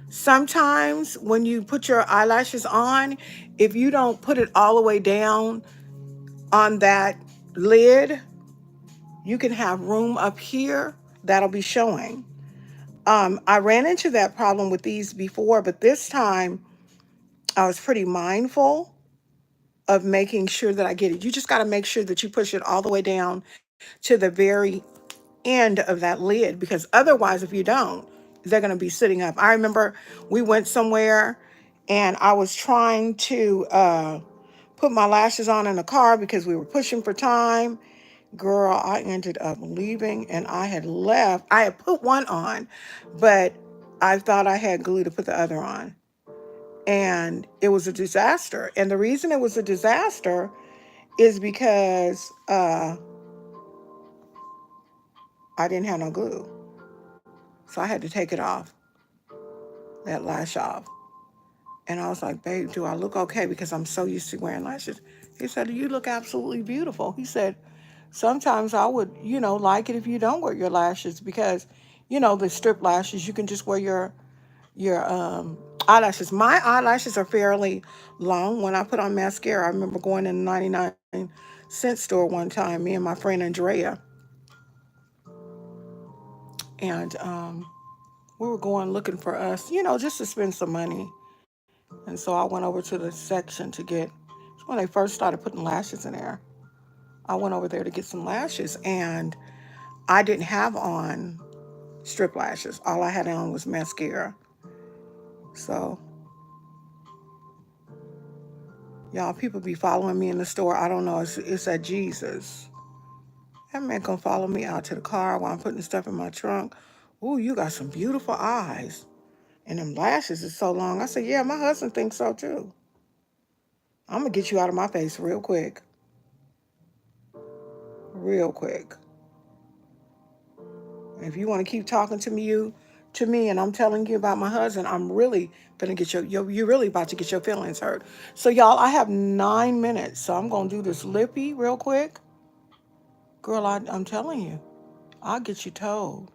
Sometimes when you put your eyelashes on, if you don't put it all the way down on that lid, you can have room up here that'll be showing. I ran into that problem with these before, but this time I was pretty mindful of making sure that I get it. You just got to make sure that you push it all the way down to the very end of that lid, because otherwise, if you don't, they're going to be sitting up. I remember we went somewhere and I was trying to put my lashes on in the car because we were pushing for time. Girl, I ended up leaving and I had left. I had put one on, but I thought I had glue to put the other on. And it was a disaster. And the reason it was a disaster is because I didn't have no glue. So I had to take it off, that lash off. And I was like, babe, do I look okay? Because I'm so used to wearing lashes. He said, you look absolutely beautiful. He said, sometimes I would, like it if you don't wear your lashes because, the strip lashes, you can just wear your eyelashes. My eyelashes are fairly long. When I put on mascara, I remember going in the 99-cent store one time, me and my friend Andrea, and we were going looking for us, just to spend some money. And so I went over to the section to get, it's when they first started putting lashes in there. I went over there to get some lashes and I didn't have on strip lashes. All I had on was mascara. So, y'all, people be following me in the store. I don't know. It's at Jesus. That man gonna follow me out to the car while I'm putting stuff in my trunk. Ooh, you got some beautiful eyes. And them lashes is so long. I said, yeah, my husband thinks so too. I'm gonna get you out of my face real quick. Real quick. If you want to keep talking to me, and I'm telling you about my husband, I'm really gonna get you're really about to get your feelings hurt. So y'all, I have 9 minutes, so I'm gonna do this lippy real quick. Girl, I'm telling you, I'll get you told.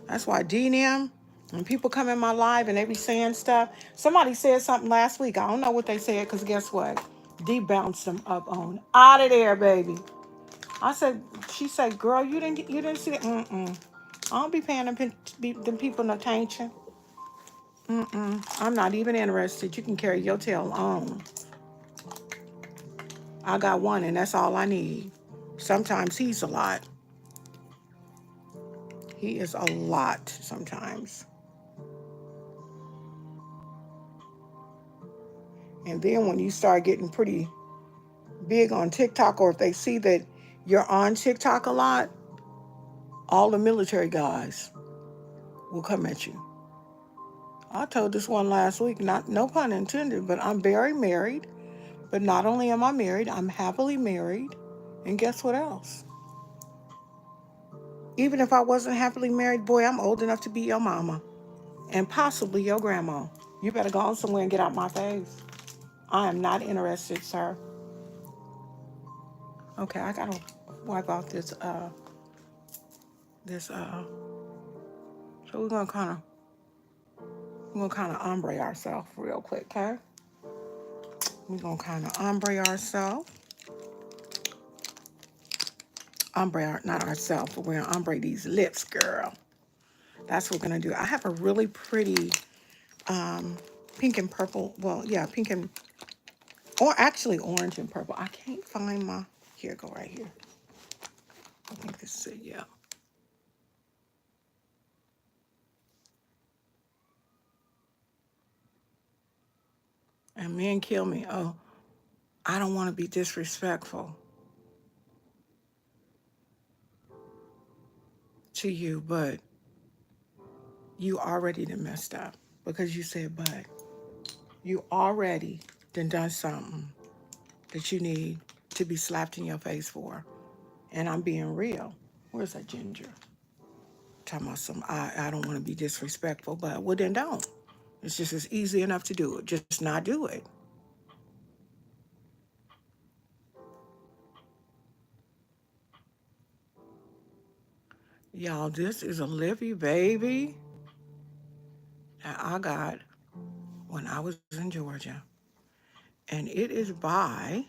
That's why D&M, when people come in my live and they be saying stuff, somebody said something last week. I don't know what they said, because guess what? D bounced them up on out of there, baby. I said, she said, girl, you didn't see that. I don't be paying them people no attention. I'm not even interested. You can carry your tail on. I got one, and that's all I need. Sometimes he's a lot. He is a lot sometimes. And then when you start getting pretty big on TikTok, or if they see that you're on TikTok a lot, all the military guys will come at you. I told this one last week, not no pun intended, but I'm very married. But not only am I married, I'm happily married. And guess what else? Even if I wasn't happily married, boy, I'm old enough to be your mama and possibly your grandma. You better go on somewhere and get out my face. I am not interested, sir. Okay, I gotta wipe off this. So we're gonna kind of ombre ourselves real quick, okay? We're gonna kind of ombre ourselves. Not ourselves, but we're gonna ombre these lips, girl. That's what we're gonna do. I have a really pretty um, pink and purple. Well, yeah, pink and, or actually orange and purple. I can't find my, here, go right here. I think this is it, yeah. And men kill me. Oh, I don't want to be disrespectful to you, but you already done messed up because you said but. You already done something that you need to be slapped in your face for. And I'm being real. Where's that ginger? Talking about some, I don't want to be disrespectful, but well then don't. It's just as easy enough to do it. Just not do it. Y'all, this is Olivia, baby. that I got when I was in Georgia. And it is by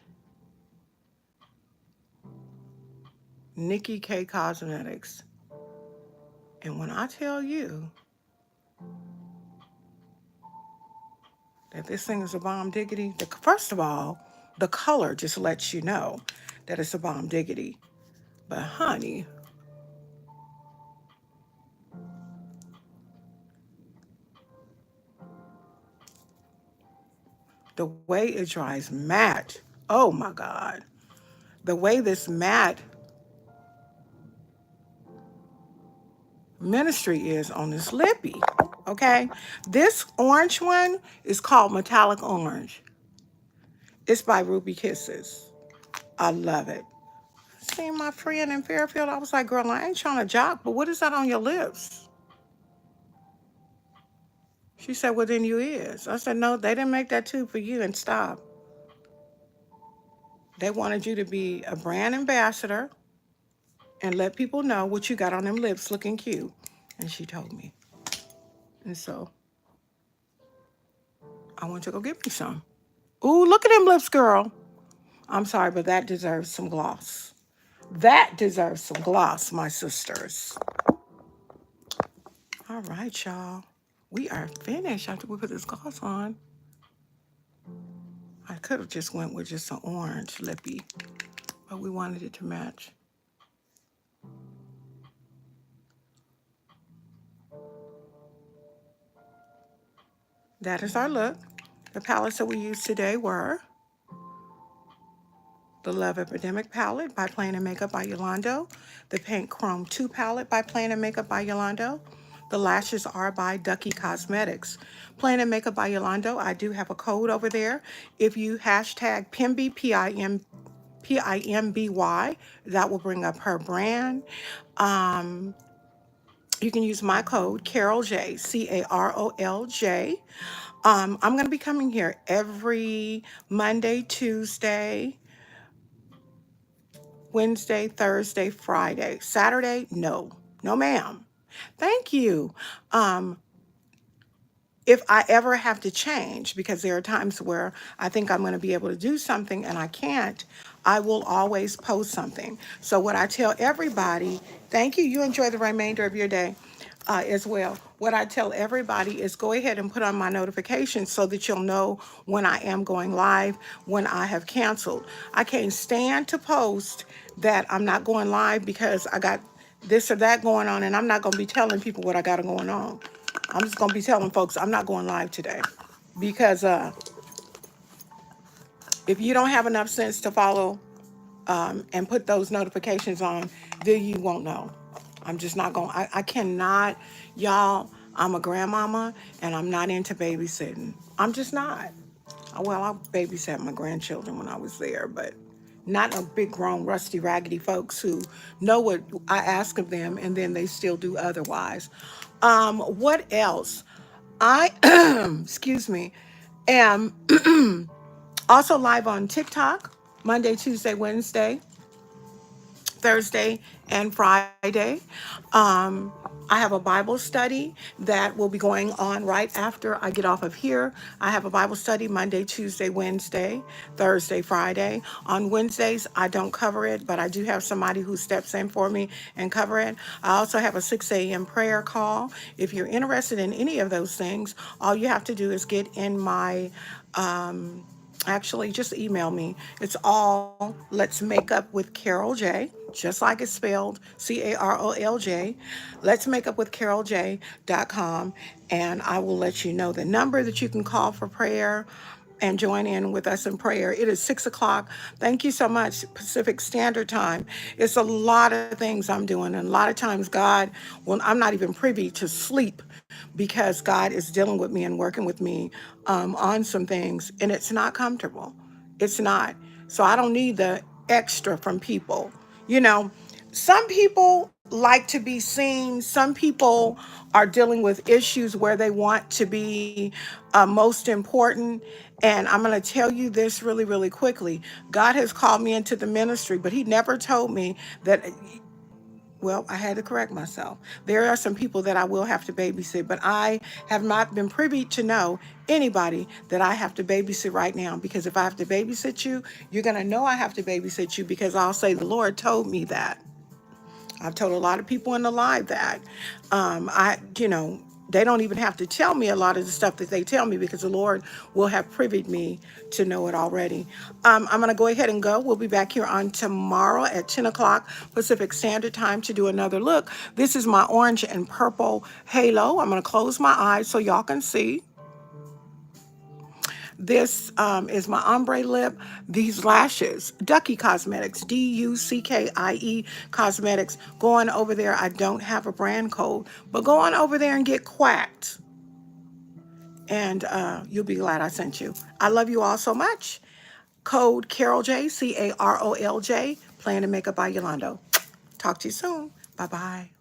Nikki K Cosmetics. And when I tell you that this thing is a bomb diggity, first of all, the color just lets you know that it's a bomb diggity. But honey, the way it dries matte, oh my God. The way this matte ministry is on this lippy, okay? This orange one is called Metallic Orange. It's by Ruby Kisses. I love it. Seeing my friend in Fairfield, I was like, girl, I ain't trying to jock, but what is that on your lips? She said, well, then you is. I said, no, they didn't make that tube for you and stop. They wanted you to be a brand ambassador and let people know what you got on them lips looking cute. And she told me. And so I went to go get me some. Ooh, look at them lips, girl. I'm sorry, but that deserves some gloss. That deserves some gloss, my sisters. All right, y'all. We are finished after we put this gloss on. I could have just went with just an orange lippy, but we wanted it to match. That is our look. The palettes that we used today were the Love Epidemic palette by Plan and Makeup by Yolando, the Pink Chrome 2 palette by Plan and Makeup by Yolando. The lashes are by Ducky Cosmetics. Plan and Makeup by Yolando, I do have a code over there. If you hashtag PIMBY, PIMBY, that will bring up her brand. You can use my code, Carol J, CAROLJ. I'm going to be coming here every Monday, Tuesday, Wednesday, Thursday, Friday. Saturday, no. No, ma'am. Thank you. Um, if I ever have to change, because there are times where I think I'm going to be able to do something and I can't, I will always post something. So what I tell everybody, thank you. You enjoy the remainder of your day as well. What I tell everybody is go ahead and put on my notifications so that you'll know when I am going live, when I have canceled. I can't stand to post that I'm not going live because I got this or that going on, and I'm not going to be telling people what I got going on. I'm just going to be telling folks I'm not going live today because if you don't have enough sense to follow and put those notifications on, then you won't know. I'm just not going, I cannot, y'all, I'm a grandmama and I'm not into babysitting. I'm just not. Well, I babysat my grandchildren when I was there, but not a big grown rusty raggedy folks who know what I ask of them and then they still do otherwise. What else? I, excuse me, am also live on TikTok, Monday, Tuesday, Wednesday, Thursday, and Friday. I have a Bible study that will be going on right after I get off of here. I have a Bible study Monday, Tuesday, Wednesday, Thursday, Friday. On Wednesdays, I don't cover it, but I do have somebody who steps in for me and cover it. I also have a 6 a.m. prayer call. If you're interested in any of those things, all you have to do is get in my actually, just email me. It's all Let's Make Up with Carol J, just like it's spelled, CAROLJ. Let's Make Up with CarolJ.com, and I will let you know the number that you can call for prayer and join in with us in prayer. It is 6 o'clock. Thank you so much, Pacific Standard Time. It's a lot of things I'm doing, and a lot of times God, well, I'm not even privy to sleep because God is dealing with me and working with me on some things, and it's not comfortable. It's not. So I don't need the extra from people. You know, some people like to be seen. Some people are dealing with issues where they want to be most important. And I'm going to tell you this really, really quickly. God has called me into the ministry, but he never told me that Well, I had to correct myself. There are some people that I will have to babysit, but I have not been privy to know anybody that I have to babysit right now, because if I have to babysit you, you're going to know I have to babysit you, because I'll say the Lord told me that. I've told a lot of people in the live that. They don't even have to tell me a lot of the stuff that they tell me, because the Lord will have privied me to know it already. I'm going to go ahead and go. We'll be back here on tomorrow at 10 o'clock Pacific Standard Time to do another look. This is my orange and purple halo. I'm going to close my eyes so y'all can see. This is my ombre lip. These lashes, Ducky Cosmetics, Duckie Cosmetics. Go on over there. I don't have a brand code, but go on over there and get quacked. And you'll be glad I sent you. I love you all so much. Code CarolJ, CAROLJ, Plan and Makeup by Yolando. Talk to you soon. Bye-bye.